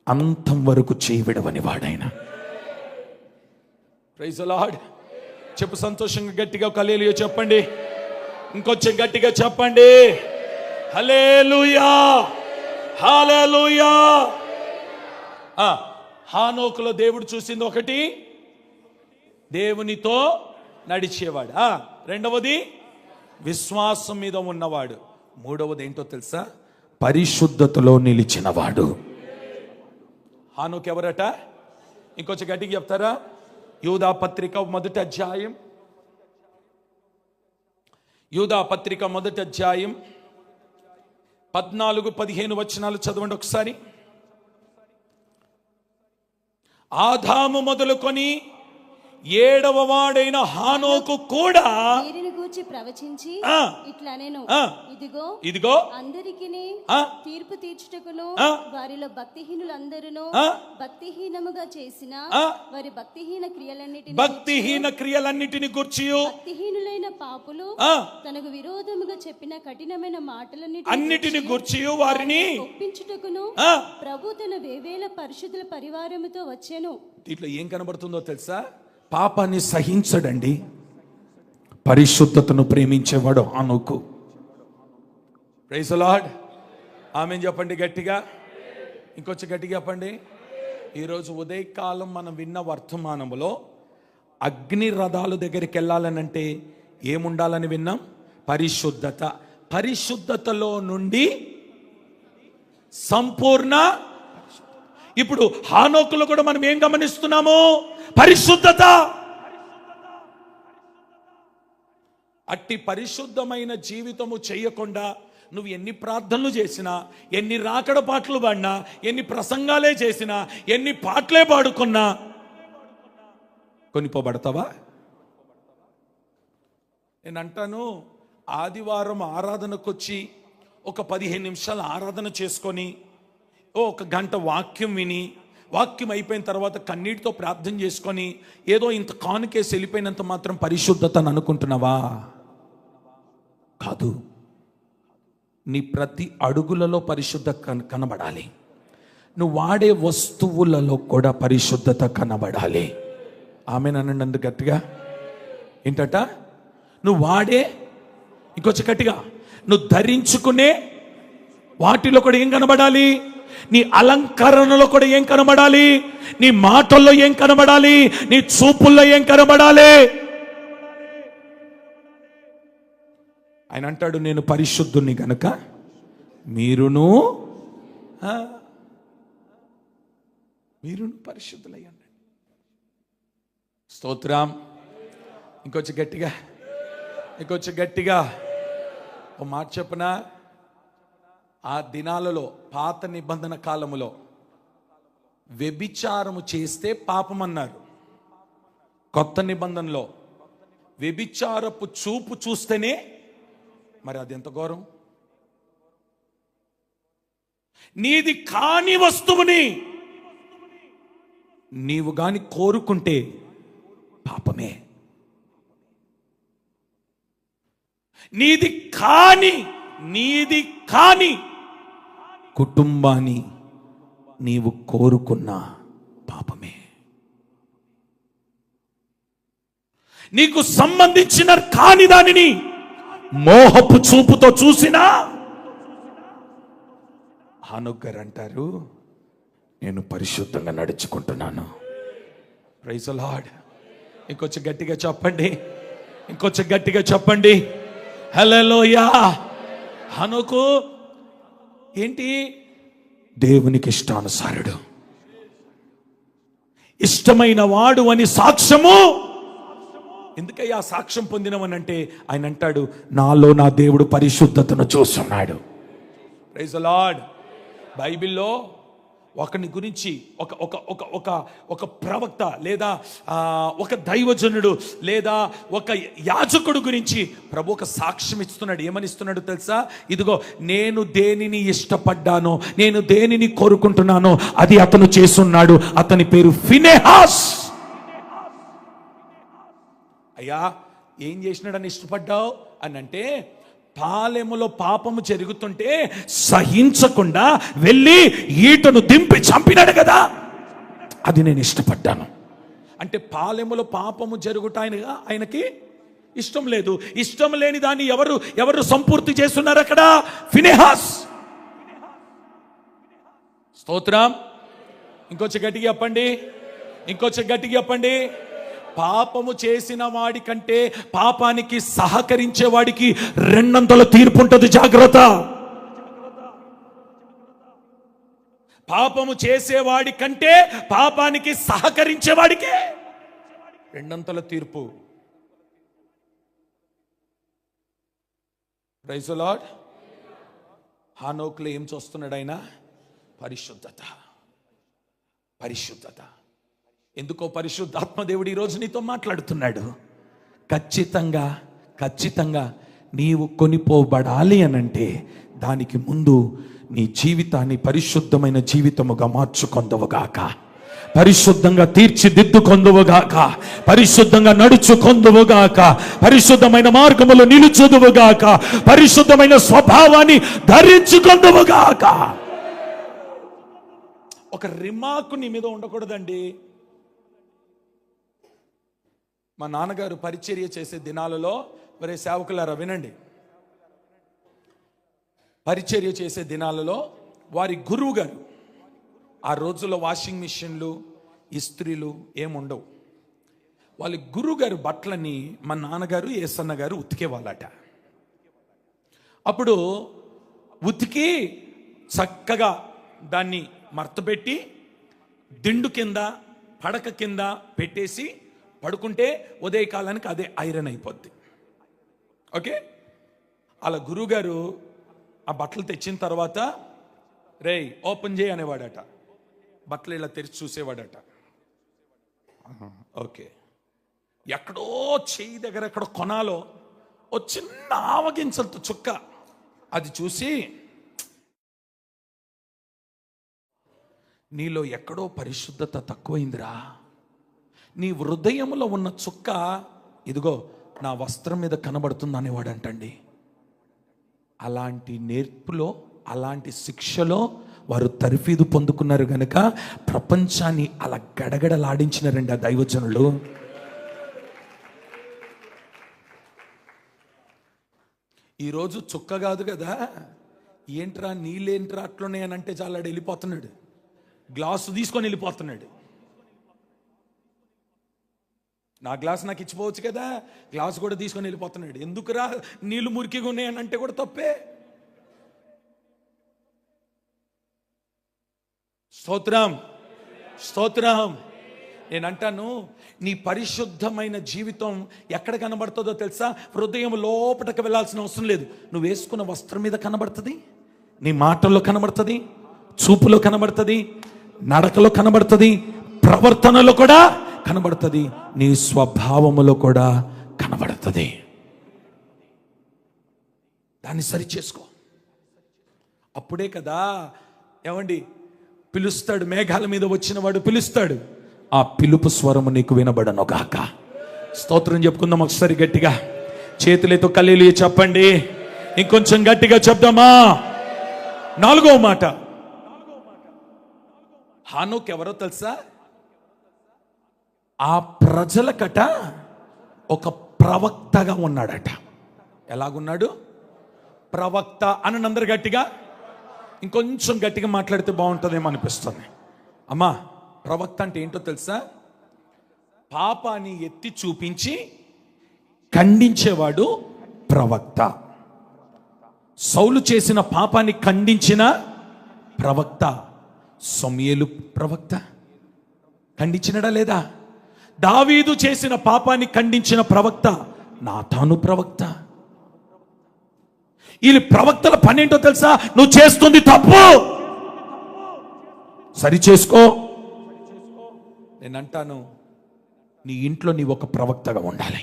అంతం వరకు చేయి విడవని వాడైనా. Praise the Lord. చెప్పు సంతోషంగా గట్టిగా ఒక హల్లెలూయా చెప్పండి. ఇంకొంచెం గట్టిగా చెప్పండి. హల్లెలూయా, హల్లెలూయా. హానోకులో దేవుడు చూసింది ఒకటి, దేవునితో నడిచేవాడు. రెండవది విశ్వాసం మీద ఉన్నవాడు. మూడవది ఏంటో తెలుసా? పరిశుద్ధతలో నిలిచినవాడు. హానోకు ఎవరట? ఇంకొంచెం గట్టిగా చెప్తారా? యూదా పత్రిక మొదటి అధ్యాయం, యూదా పత్రిక మొదటి అధ్యాయం 14-15 వచనాలు చదవండి ఒకసారి. ఆదాము మొదలుకొని 7వ వాడైన హానోకు కూడా వీరిని గూర్చి ప్రవచించి ఇట్లా నేను, ఇదిగో అందరికి తీర్పు తీర్చుటకును వారిలో భక్తిహీనులందరూ భక్తిహీనముగా చేసిన వారి భక్తిహీన క్రియలన్నిటిని గూర్చి భక్తిహీనులైన పాపులు తనకు విరోధముగా చెప్పిన కఠినమైన మాటలన్నిటిని గూర్చి వారిని ఒప్పించుటకును ప్రభు తన వేవేల పరిశుద్ధుల పరివారముతో వచ్చెను. దీంట్లో ఏం కనబడుతుందో తెలుసా? పాపాన్ని సహించడండి, పరిశుద్ధతను ప్రేమించేవాడు హానోకు. Praise the lord. ఆమేన్ చెప్పండి గట్టిగా. ఇంకొంచెం గట్టిగా చెప్పండి. ఈరోజు ఉదయకాలం మనం విన్న వర్తమానములో అగ్ని రథాల దగ్గరికి వెళ్ళాలనంటే ఏముండాలని విన్నాం? పరిశుద్ధత. పరిశుద్ధతలో నుండి సంపూర్ణ. ఇప్పుడు హానోకులో కూడా మనం ఏం గమనిస్తున్నాము? పరిశుద్ధత. అట్టి పరిశుద్ధమైన జీవితము చేయకుండా నువ్వు ఎన్ని ప్రార్థనలు చేసినా, ఎన్ని రాకడ పాటలు పాడినా, ఎన్ని ప్రసంగాలే చేసినా, ఎన్ని పాటలే పాడుకున్నా కొనిపోబడతావా? నేను అంటాను, ఆదివారం ఆరాధనకు వచ్చి ఒక 15 నిమిషాలు ఆరాధన చేసుకొని ఒక గంట వాక్యం విని, వాక్యం అయిపోయిన తర్వాత కన్నీటితో ప్రార్థన చేసుకొని ఏదో ఇంత కానుకేసి వెళ్ళిపోయినంత మాత్రం పరిశుద్ధత అని అనుకుంటున్నావా? కాదు. నీ ప్రతి అడుగులలో పరిశుద్ధత కనబడాలి. నువ్వు వాడే వస్తువులలో కూడా పరిశుద్ధత కనబడాలి. ఆమేనండి గట్టిగా. ఏంటట? నువ్వు వాడే, ఇంకొంచెం గట్టిగా, నువ్వు ధరించుకునే వాటిలో కూడా ఏం కనబడాలి? నీ అలంకరణలో కూడా ఏం కనబడాలి? నీ మాటల్లో ఏం కనబడాలి? నీ చూపుల్లో ఏం కనబడాలి? ఆయన అంటాడు, నేను పరిశుద్ధుని గనుక మీరును పరిశుద్ధులయ్యండి. స్తోత్రం. ఇంకొంచెం గట్టిగా ఒక మాట చెప్పనా? ఆ దినాలలో, పాత నిబంధన కాలములో వ్యభిచారము చేస్తే పాపం అన్నారు. కొత్త నిబంధనలో వ్యభిచారపు చూపు చూస్తేనే, మరి అది ఎంత ఘోరం. నీది కాని వస్తువుని నీవు గాని కోరుకుంటే పాపమే. నీది కాని కుటుంబాన్ని నీవు కోరుకున్న పాపమే. నీకు సంబంధించిన కాని దానిని మోహపు చూపుతో చూసినా, హానోక్ అంటారు, నేను పరిశుద్ధంగా నడుచుకుంటున్నాను. Praise the Lord. ఇంకొంచెం గట్టిగా చెప్పండి. హల్లెలూయా. హనోకు ఏంటి? దేవునికి ఇష్టానుసారుడు, ఇష్టమైన వాడు అని సాక్ష్యము. ఎందుకయ్యా సాక్ష్యం పొందినవనంటే, ఆయన అంటాడు, నాలో నా దేవుడు పరిశుద్ధతను చూస్తున్నాడు. Praise the Lord. బైబిల్లో ఒకని గురించి ఒక ప్రవక్త లేదా ఒక దైవజనుడు లేదా ఒక యాజకుడు గురించి ప్రభు ఒక సాక్ష్యం ఇస్తున్నాడు. ఏమని ఇస్తున్నాడు తెలుసా? ఇదిగో, నేను దేనిని ఇష్టపడ్డానో, నేను దేనిని కోరుకుంటున్నానో అది అతను చేస్తున్నాడు. అతని పేరు ఫినెహాస్. అయ్యా, ఏం చేసినాడని ఇష్టపడ్డావు అని అంటే, పాలెములో పాపము జరుగుతుంటే సహించకుండా వెళ్ళి ఈటను దింపి చంపినాడు కదా, అది నేను ఇష్టపడ్డాను. అంటే పాలెములో పాపము జరుగుట ఆయనకి ఇష్టం లేదు. ఇష్టం లేని దాన్ని ఎవరు సంపూర్తి చేస్తున్నారు అక్కడ? ఫినెహాస్. స్తోత్రం. ఇంకొంచెం గట్టిగా చెప్పండి. పాపము చేసిన వాడి కంటే పాపానికి సహకరించే వాడికి 200 తీర్పు ఉంటుంది. జాగ్రత్త. పాపము చేసేవాడి కంటే పాపానికి సహకరించేవాడికి 200 తీర్పు. Praise the lord. హానోక్లో ఏం చూస్తున్నాడు ఆయన? పరిశుద్ధత. ఎందుకో పరిశుద్ధాత్మ దేవుడు ఈరోజు నీతో మాట్లాడుతున్నాడు. ఖచ్చితంగా నీవు కొనిపోబడాలి అనంటే దానికి ముందు నీ జీవితాన్ని పరిశుద్ధమైన జీవితముగా మార్చుకొందువుగాక, పరిశుద్ధంగా తీర్చిదిద్దుకొందువుగాక, పరిశుద్ధంగా నడుచుకొందువుగాక, పరిశుద్ధమైన మార్గములో నిలుచుదువుగాక, పరిశుద్ధమైన స్వభావాన్ని ధరించుకొందువుగాక. ఒక రిమార్కు నీ మీద ఉండకూడదండి. మా నాన్నగారు పరిచర్య చేసే దినాలలో, మరే సేవకులారా వినండి, పరిచర్య చేసే దినాలలో వారి గురువు గారు, ఆ రోజుల్లో వాషింగ్ మిషన్లు, ఇస్త్రీలు ఏముండవు, వాళ్ళ గురువు గారు బట్టలని మా నాన్నగారు ఏసన్న గారు ఉతికేవాళ్ళట. అప్పుడు ఉతికి చక్కగా దాన్ని మర్తబెట్టి దిండు కింద, పడక కింద పెట్టేసి పడుకుంటే ఉదయకాలానికి అదే ఐరన్ అయిపోద్ది. ఓకే. అలా గురువుగారు ఆ బట్టలు తెచ్చిన తర్వాత, రేయ్ ఓపెన్ చేయి అనేవాడట. బట్టలు ఇలా తెరిచి చూసేవాడట. ఓకే. ఎక్కడో చెయ్యి దగ్గర ఎక్కడో కొనాలో ఓ చిన్న ఆవగించంత చుక్క అది చూసి, నీలో ఎక్కడో పరిశుద్ధత తక్కువైందిరా, నీ హృదయంలో ఉన్న చుక్క ఇదిగో నా వస్త్రం మీద కనబడుతుంది అనేవాడు అంటండి. అలాంటి నేర్పులో, అలాంటి శిక్షలో వారు తర్ఫీదు పొందుకున్నారు గనుక ప్రపంచాన్ని అలా గడగడలాడించినారండి ఆ దైవజనులు. ఈరోజు చుక్క కాదు కదా, ఏంట్రా నీళ్ళేంట్రా అట్లున్నాయి అని అంటే చాలా వెళ్ళిపోతున్నాడు, గ్లాసు తీసుకొని వెళ్ళిపోతున్నాడు. నా గ్లాస్ నాకు ఇచ్చిపోవచ్చు కదా, గ్లాసు కూడా తీసుకొని వెళ్ళిపోతున్నాడు. ఎందుకురా నీళ్లు మురికిగా ఉన్నాయని అంటే కూడా తప్పే. స్తోత్రం, స్తోత్రం. నేను అంటాను, నీ పరిశుద్ధమైన జీవితం ఎక్కడ కనబడుతుందో తెలుసా? హృదయం లోపలికి వెళ్ళాల్సిన అవసరం లేదు. నువ్వు వేసుకున్న వస్త్రం మీద కనబడుతుంది, నీ మాటల్లో కనబడుతుంది, చూపులో కనబడుతుంది, నడకలో కనబడుతుంది, ప్రవర్తనలో కూడా కనబడుతుంది, నీ స్వభావములో కూడా కనబడుతుంది. దాన్ని సరి చేసుకో. అప్పుడే కదా ఏమండి పిలుస్తాడు, మేఘాల మీద వచ్చిన వాడు పిలుస్తాడు, ఆ పిలుపు స్వరము నీకు వినబడను గాక. స్తోత్రం చెప్పుకుందాం ఒకసారి గట్టిగా, చేతులతో కల్లీలు చెప్పండి, ఇంకొంచెం గట్టిగా చెప్దామా. 4వ మాట, హానోక్ ఎవరో తెలుసా? ఆ ప్రజలకట ఒక ప్రవక్తగా ఉన్నాడట. ఎలాగున్నాడు? ప్రవక్త అని అందరు గట్టిగా, ఇంకొంచెం గట్టిగా మాట్లాడితే బాగుంటుందేమో అనిపిస్తుంది. అమ్మా, ప్రవక్త అంటే ఏంటో తెలుసా? పాపాన్ని ఎత్తి చూపించి ఖండించేవాడు ప్రవక్త. సౌలు చేసిన పాపాన్ని ఖండించిన ప్రవక్త సమూయేలు ప్రవక్త. ఖండించినడా లేదా? దావీదు చేసిన పాపాన్ని ఖండించిన ప్రవక్త నాతాను ప్రవక్త. ఈ ప్రవక్తల పని ఏంటో తెలుసా? నువ్వు చేస్తుంది తప్పు, సరి చేసుకో. నేను అంటాను, నీ ఇంట్లో నీ ఒక ప్రవక్తగా ఉండాలి.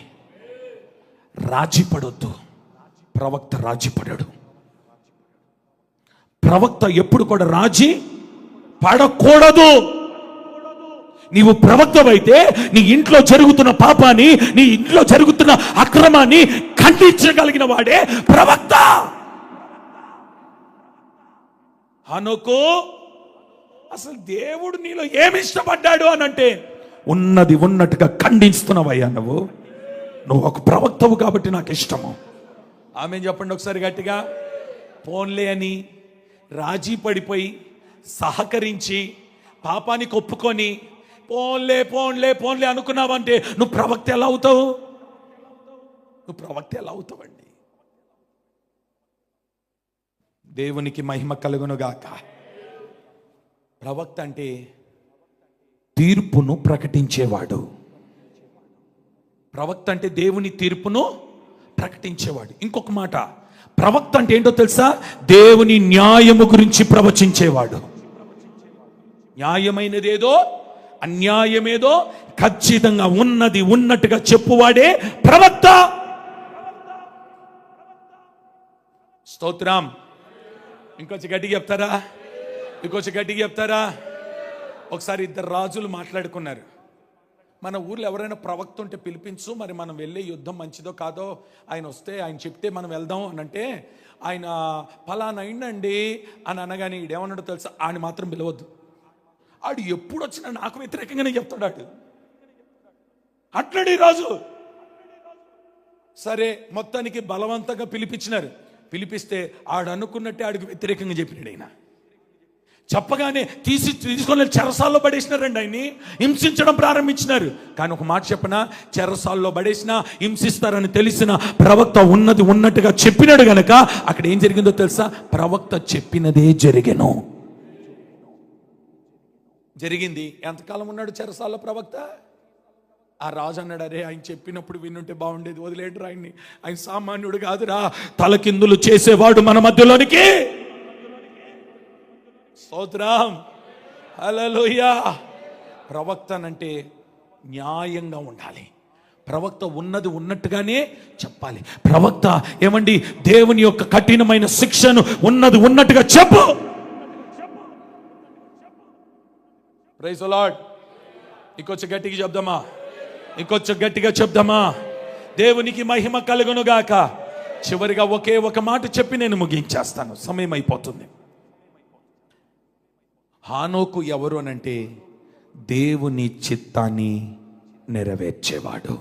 రాజీ పడొద్దు. ప్రవక్త రాజీ పడడు. ప్రవక్త ఎప్పుడు కూడా రాజీ పడకూడదు. నీవు ప్రవక్తవైతే నీ ఇంట్లో జరుగుతున్న పాపాన్ని, నీ ఇంట్లో జరుగుతున్న అక్రమాన్ని ఖండించగలిగిన వాడే ప్రవక్త. హనోకు, అసలు దేవుడు నీలో ఏమి ఇష్టపడ్డాడు అని అంటే ఉన్నది ఉన్నట్టుగా ఖండిస్తున్నావయ్యా. నువ్వు ఒక ప్రవక్తవు కాబట్టి నాకు ఇష్టము. ఆమె చెప్పండి ఒకసారి గట్టిగా. పోన్లే అని రాజీ పడిపోయి సహకరించి పాపానికి ఒప్పుకొని పోన్లే పోన్లే పోన్లే అనుకున్నావంటే నువ్వు ప్రవక్త ఎలా అవుతావు? నువ్వు ప్రవక్త ఎలా అవుతావండి? దేవునికి మహిమ కలుగునుగాక. ప్రవక్త అంటే తీర్పును ప్రకటించేవాడు. ప్రవక్త అంటే దేవుని తీర్పును ప్రకటించేవాడు. ఇంకొక మాట, ప్రవక్త అంటే ఏంటో తెలుసా? దేవుని న్యాయము గురించి ప్రవచించేవాడు. న్యాయమైనదేదో అన్యాయమేదో ఖచ్చితంగా ఉన్నది ఉన్నట్టుగా చెప్పువాడే ప్రవక్త. స్తోత్రం. ఇంకొంచెం గట్టిగా చెప్తారా? ఇంకొంచెం గట్టిగా చెప్తారా? ఒకసారి 2 రాజులు మాట్లాడుకున్నారు. మన ఊర్లో ఎవరైనా ప్రవక్త ఉంటే పిలిపించు, మరి మనం వెళ్ళే యుద్ధం మంచిదో కాదో, ఆయన వస్తే ఆయన చెప్తే మనం వెళ్దాం అని అంటే, ఆయన ఫలానా అయిందండి అని అనగానే ఈడేమన్నాడో తెలుసా? ఆయన మాత్రం పిలవద్దు. ఆడు ఎప్పుడు వచ్చినా నాకు వ్యతిరేకంగానే చెప్తాడు. ఆడు అట్లాడి రాజు. సరే, మొత్తానికి బలవంతంగా పిలిపించినారు. పిలిపిస్తే ఆడు అనుకున్నట్టే ఆడికి వ్యతిరేకంగా చెప్పినాడు. ఆయన చెప్పగానే తీసుకొని చెరసాల్లో పడేసినారండి. ఆయన్ని హింసించడం ప్రారంభించినారు. కానీ ఒక మాట చెప్పనా, చెరసాల్లో పడేసినా హింసిస్తారని తెలిసిన ప్రవక్త ఉన్నది ఉన్నట్టుగా చెప్పినాడు గనక అక్కడ ఏం జరిగిందో తెలుసా? ప్రవక్త చెప్పినదే జరిగింది. ఎంతకాలం ఉన్నాడు చెరసాల్లో ప్రవక్త? ఆ రాజు అన్నాడు, అరే ఆయన చెప్పినప్పుడు వినుంటే బాగుండేది, వదిలేడు ఆయన్ని, ఆయన సామాన్యుడు కాదురా, తలకిందులు చేసేవాడు మన మధ్యలోనికి. స్తోత్రం, హల్లెలూయా. ప్రవక్తనంటే న్యాయంగా ఉండాలి, ప్రవక్త ఉన్నది ఉన్నట్టుగానే చెప్పాలి. ప్రవక్త ఏమండి, దేవుని యొక్క కఠినమైన శిక్షను ఉన్నది ఉన్నట్టుగా చెప్పు. Praise the Lord. ఇంకొంచెం గట్టిగా చెప్దామా? ఇంకొంచెం గట్టిగా చెప్దామా? దేవునికి మహిమ కలుగును గాక. చివరిగా ఒకే ఒక మాట చెప్పి నేను ముగించేస్తాను, సమయం అయిపోతుంది. హానోకు ఎవరు అనంటే దేవుని చిత్తాన్ని నెరవేర్చేవాడు.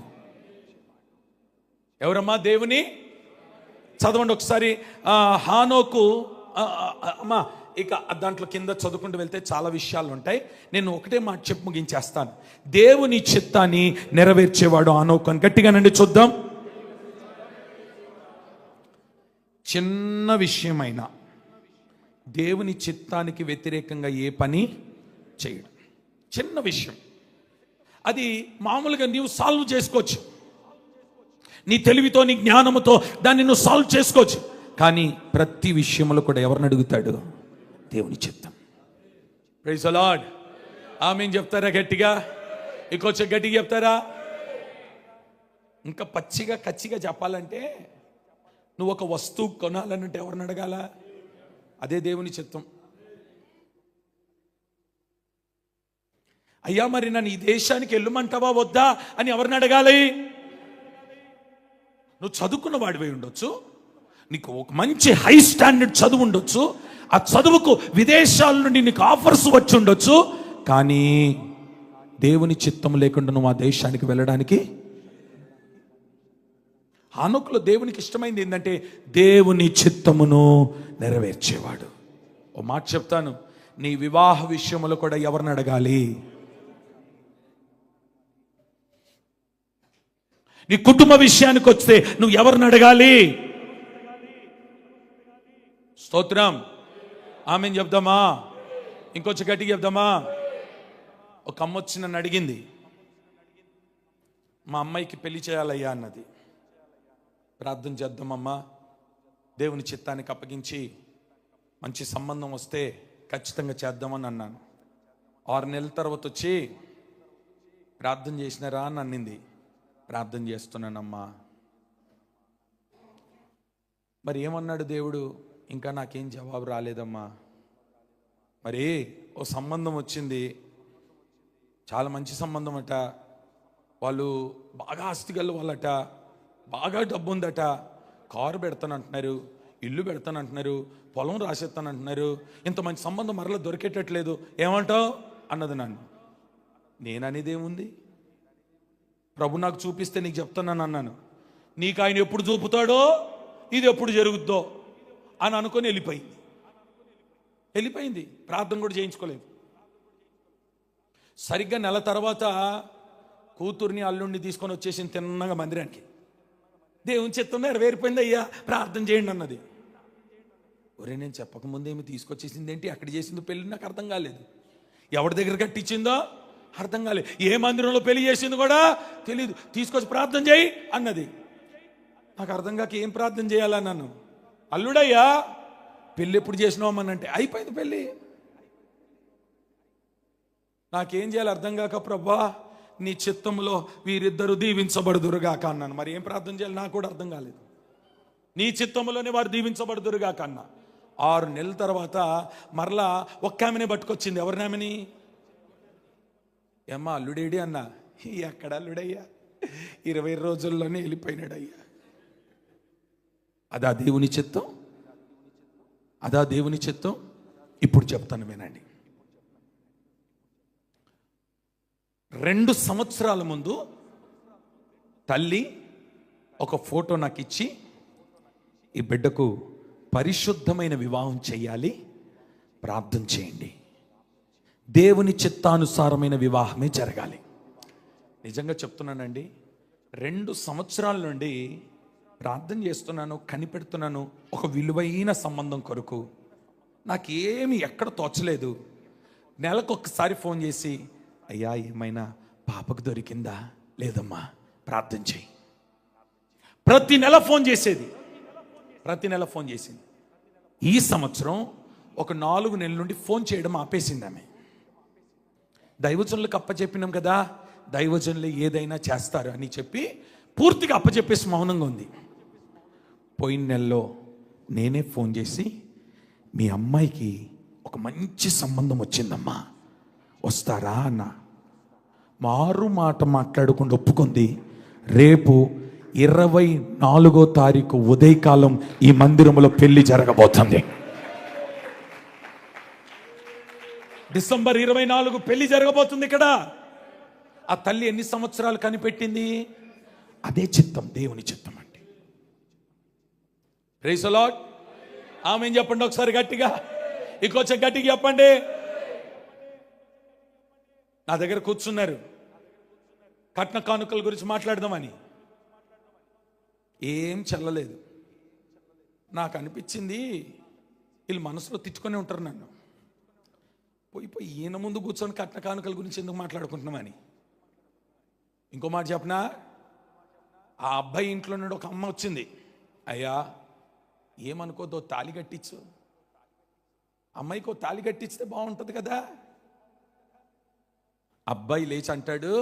ఎవరమ్మా? దేవుని. చదవండి ఒకసారి. హానోకు అమ్మా, ఇక దాంట్లో కింద చదువుకుంటూ వెళ్తే చాలా విషయాలు ఉంటాయి. నేను ఒకటే మాట చెప్పి ముగించేస్తాను. దేవుని చిత్తాన్ని నెరవేర్చేవాడు హానోకు అని గట్టిగానండి చూద్దాం. చిన్న విషయమైనా దేవుని చిత్తానికి వ్యతిరేకంగా ఏ పని చేయడు. చిన్న విషయం, అది మామూలుగా నీవు సాల్వ్ చేసుకోవచ్చు, నీ తెలివితో నీ జ్ఞానముతో దాన్ని నువ్వు సాల్వ్ చేసుకోవచ్చు. కానీ ప్రతి విషయంలో కూడా ఎవరిని అడుగుతాడు? దేవుని చిత్తం. Praise the lord. ఆమేన్ చెప్తారా గట్టిగా? ఇంకొంచెం గట్టిగా చెప్తారా? ఇంకా కచ్చిగా చెప్పాలంటే నువ్వు ఒక వస్తువు కొనాలనంటే ఎవరిని అడగాల? అదే దేవుని చిత్తం. అయ్యా మరి నన్ను ఈ దేశానికి వెళ్ళమంటావా వద్దా అని ఎవరిని అడగాలి? నువ్వు చదువుకున్న వాడివై ఉండొచ్చు, నీకు ఒక మంచి హై స్టాండర్డ్ చదువు ఉండొచ్చు, ఆ చదువుకు విదేశాల నుండి నీకు ఆఫర్స్ వచ్చి ఉండొచ్చు, కానీ దేవుని చిత్తం లేకుండా నువ్వు ఆ దేశానికి వెళ్ళడానికి. హానోకులో దేవునికి ఇష్టమైంది ఏంటంటే దేవుని చిత్తమును నెరవేర్చేవాడు. ఓ మాట చెప్తాను, నీ వివాహ విషయంలో కూడా ఎవరిని అడగాలి? నీ కుటుంబ విషయానికి వస్తే నువ్వు ఎవరిని అడగాలి? స్తోత్రం. ఆమేన్ చెప్దామా? ఇంకొంచెం గట్టిగా చెప్దామా? ఒక అమ్మ వచ్చి నన్ను అడిగింది, మా అమ్మాయికి పెళ్లి చేయాలయ్యా అన్నది. ప్రార్థన చేద్దామమ్మా, దేవుని చిత్తానికి అప్పగించి మంచి సంబంధం వస్తే ఖచ్చితంగా చేద్దామని అన్నాను. 6 నెలల తర్వాత వచ్చి ప్రార్థన చేసినారా అని అన్నింది. ప్రార్థన చేస్తున్నానమ్మా. మరి ఏమన్నాడు దేవుడు? ఇంకా నాకేం జవాబు రాలేదమ్మా. మరి ఓ సంబంధం వచ్చింది, చాలా మంచి సంబంధం అట, వాళ్ళు బాగా ఆస్తిగల వాళ్ళట, బాగా డబ్బు ఉందట, కారు పెడతానంటున్నారు, ఇల్లు పెడతానంటున్నారు, పొలం రాసేస్తానంటున్నారు, ఇంత మంచి సంబంధం మరలా దొరికేటట్లేదు, ఏమంటావు అన్నది నన్ను. నేననేది ఏముంది? ప్రభు నాకు చూపిస్తే నీకు చెప్తానని అన్నాను. నీకు ఆయన ఎప్పుడు చూపుతాడో ఇది ఎప్పుడు జరుగుద్దో అని అనుకొని వెళ్ళిపోయింది. ప్రార్థన కూడా చేయించుకోలేదు. సరిగ్గా నెల తర్వాత కూతుర్ని అల్లుడిని తీసుకొని వచ్చేసింది తిన్నగా మందిరానికి. దేవుని చిత్తం నెరవేరిపోయింది అయ్యా, ప్రార్థన చేయండి అన్నది. ఒరే, నేను చెప్పకముందు ఏమి తీసుకొచ్చేసింది ఏంటి? అక్కడ చేసిందో పెళ్ళి నాకు అర్థం కాలేదు. ఎవరి దగ్గర కట్టించిందో అర్థం కాలేదు. ఏ మందిరంలో పెళ్లి చేసింది కూడా తెలియదు. తీసుకొచ్చి ప్రార్థన చేయి అన్నది. నాకు అర్థం కాక ఏం ప్రార్థన చేయాలన్నాను. అల్లుడయ్యా పెళ్ళి ఎప్పుడు చేసినావమ్మనంటే అయిపోయింది పెళ్ళి. నాకేం చేయాలి అర్థం కాక, ప్రభా నీ చిత్తంలో వీరిద్దరూ దీవించబడుదురుగాక అన్నాను. మరి ఏం ప్రార్థన చేయాలి నాకు కూడా అర్థం కాలేదు. నీ చిత్తంలోనే వారు దీవించబడుదురుగాక అన్నా. 6 నెలల తర్వాత మరలా ఒక్క ఆమెనే పట్టుకొచ్చింది. ఎవరినామెని? ఏమ్మా అల్లుడేడి అన్నా. ఎక్కడ అల్లుడయ్యా, 20 రోజుల్లోనే వెళ్ళిపోయినాడయ్యా. అదా దేవుని చిత్తం? అదా దేవుని చిత్తం? ఇప్పుడు చెప్తాను వినండి. 2 సంవత్సరాల ముందు తల్లి ఒక ఫోటో నాకు ఇచ్చి, ఈ బిడ్డకు పరిశుద్ధమైన వివాహం చేయాలి, ప్రార్థన చేయండి, దేవుని చిత్తానుసారమైన వివాహమే జరగాలి. నిజంగా చెప్తున్నానండి, 2 సంవత్సరాల నుండి ప్రార్థన చేస్తున్నాను, కనిపెడుతున్నాను ఒక విలువైన సంబంధం కొరకు. నాకేమి ఎక్కడ తోచలేదు. నెలకొకసారి ఫోన్ చేసి, అయ్యా ఏమైనా పాపకు దొరికిందా? లేదమ్మా, ప్రార్థన చేయి. ప్రతి నెల ఫోన్ చేసేది. ఈ సంవత్సరం ఒక 4 నెలల నుండి ఫోన్ చేయడం ఆపేసింది ఆమె. దైవజనులకు అప్పచెప్పినాం కదా, దైవజనులు ఏదైనా చేస్తారు అని చెప్పి పూర్తిగా అప్పచెప్పేసి మౌనంగా ఉంది. పోయిన నెలలో నేనే ఫోన్ చేసి, మీ అమ్మాయికి ఒక మంచి సంబంధం వచ్చిందమ్మా, వస్తారా అన్న. మారు మాట మాట్లాడకుండా ఒప్పుకుంది. రేపు 24వ తారీఖు ఉదయకాలం ఈ మందిరంలో పెళ్లి జరగబోతుంది. డిసెంబర్ 24 పెళ్లి జరగబోతుంది ఇక్కడ. ఆ తల్లి ఎన్ని సంవత్సరాలు కనిపెట్టింది? అదే చిత్తం, దేవుని చిత్తం అంటే. Praise the lord. ఆమేన్ చెప్పండి ఒకసారి గట్టిగా. ఇంకొంచెం గట్టిగా చెప్పండి. నా దగ్గర కూర్చున్నారు, కట్న కానుకల గురించి మాట్లాడదామని. ఏం చల్లలేదు. నాకు అనిపించింది వీళ్ళు మనసులో తిట్టుకొని ఉంటారు నన్ను. పోయి ఈయన ముందు కూర్చొని కట్న కానుకల గురించి ఎందుకు మాట్లాడుకుంటున్నామని. ఇంకో మాట చెప్పనా, ఆ అబ్బాయి ఇంట్లో నుండి ఒక అమ్మ వచ్చింది. అయ్యా ఏమనుకోదో తాళి కట్టించు, అమ్మాయికి ఓ తాళి కట్టించితే బాగుంటుంది కదా. అబ్బాయి లేచి అంటాడు,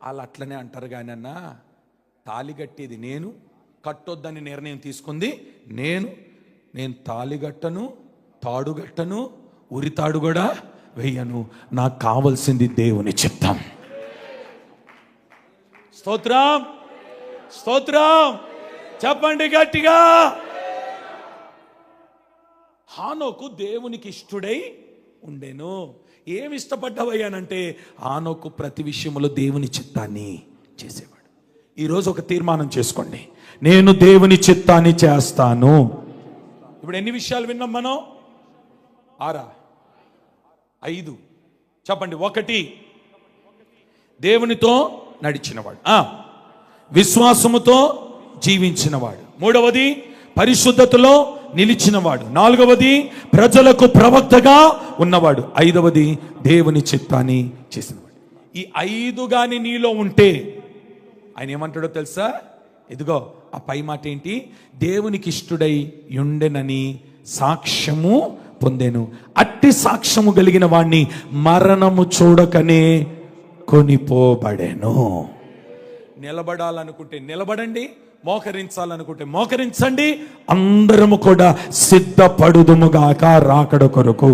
వాళ్ళు అట్లనే అంటారు కానీ అన్న, తాళి కట్టేది నేను, కట్టొద్దని నిర్ణయం తీసుకుంది నేను తాళి కట్టను, తాడు కట్టను, ఉరితాడు కూడా వెయ్యను. నాకు కావలసింది దేవుని చిత్తం. స్తోత్రం, స్తోత్రం చెప్పండి గట్టిగా. హానోకు దేవునికి ఇష్టడై ఉండెను. ఏమి ఇష్టపడ్డవయ్యానంటే, హానోకు ప్రతి విషయంలో దేవుని చిత్తాన్ని చేసేవాడు. ఈరోజు ఒక తీర్మానం చేసుకోండి, నేను దేవుని చిత్తాన్ని చేస్తాను. ఇప్పుడు ఎన్ని విషయాలు విన్నాం మనం? 6, 5 చెప్పండి. 1 దేవునితో నడిచినవాడు, విశ్వాసముతో జీవించినవాడు. 3వది పరిశుద్ధతలో నిలిచినవాడు. 4వది ప్రజలకు ప్రవక్తగా ఉన్నవాడు. 5వది దేవుని చిత్తాన్ని చేసినవాడు. ఈ 5 గాని నీలో ఉంటే ఆయన ఏమంటాడో తెలుసా? ఇదిగో ఆ పై మాట ఏంటి? దేవునికి ఇష్టడై ఉండెనని సాక్ష్యము పొందెను. అట్టి సాక్ష్యము కలిగిన వాణ్ణి మరణము చూడకనే కొనిపోబడెను. నిలబడాలనుకుంటే నిలబడండి, మోకరించాలనుకుంటే మోకరించండి. అందరము కూడా సిద్ధపడుదుముగాక రాకడ కొరకు.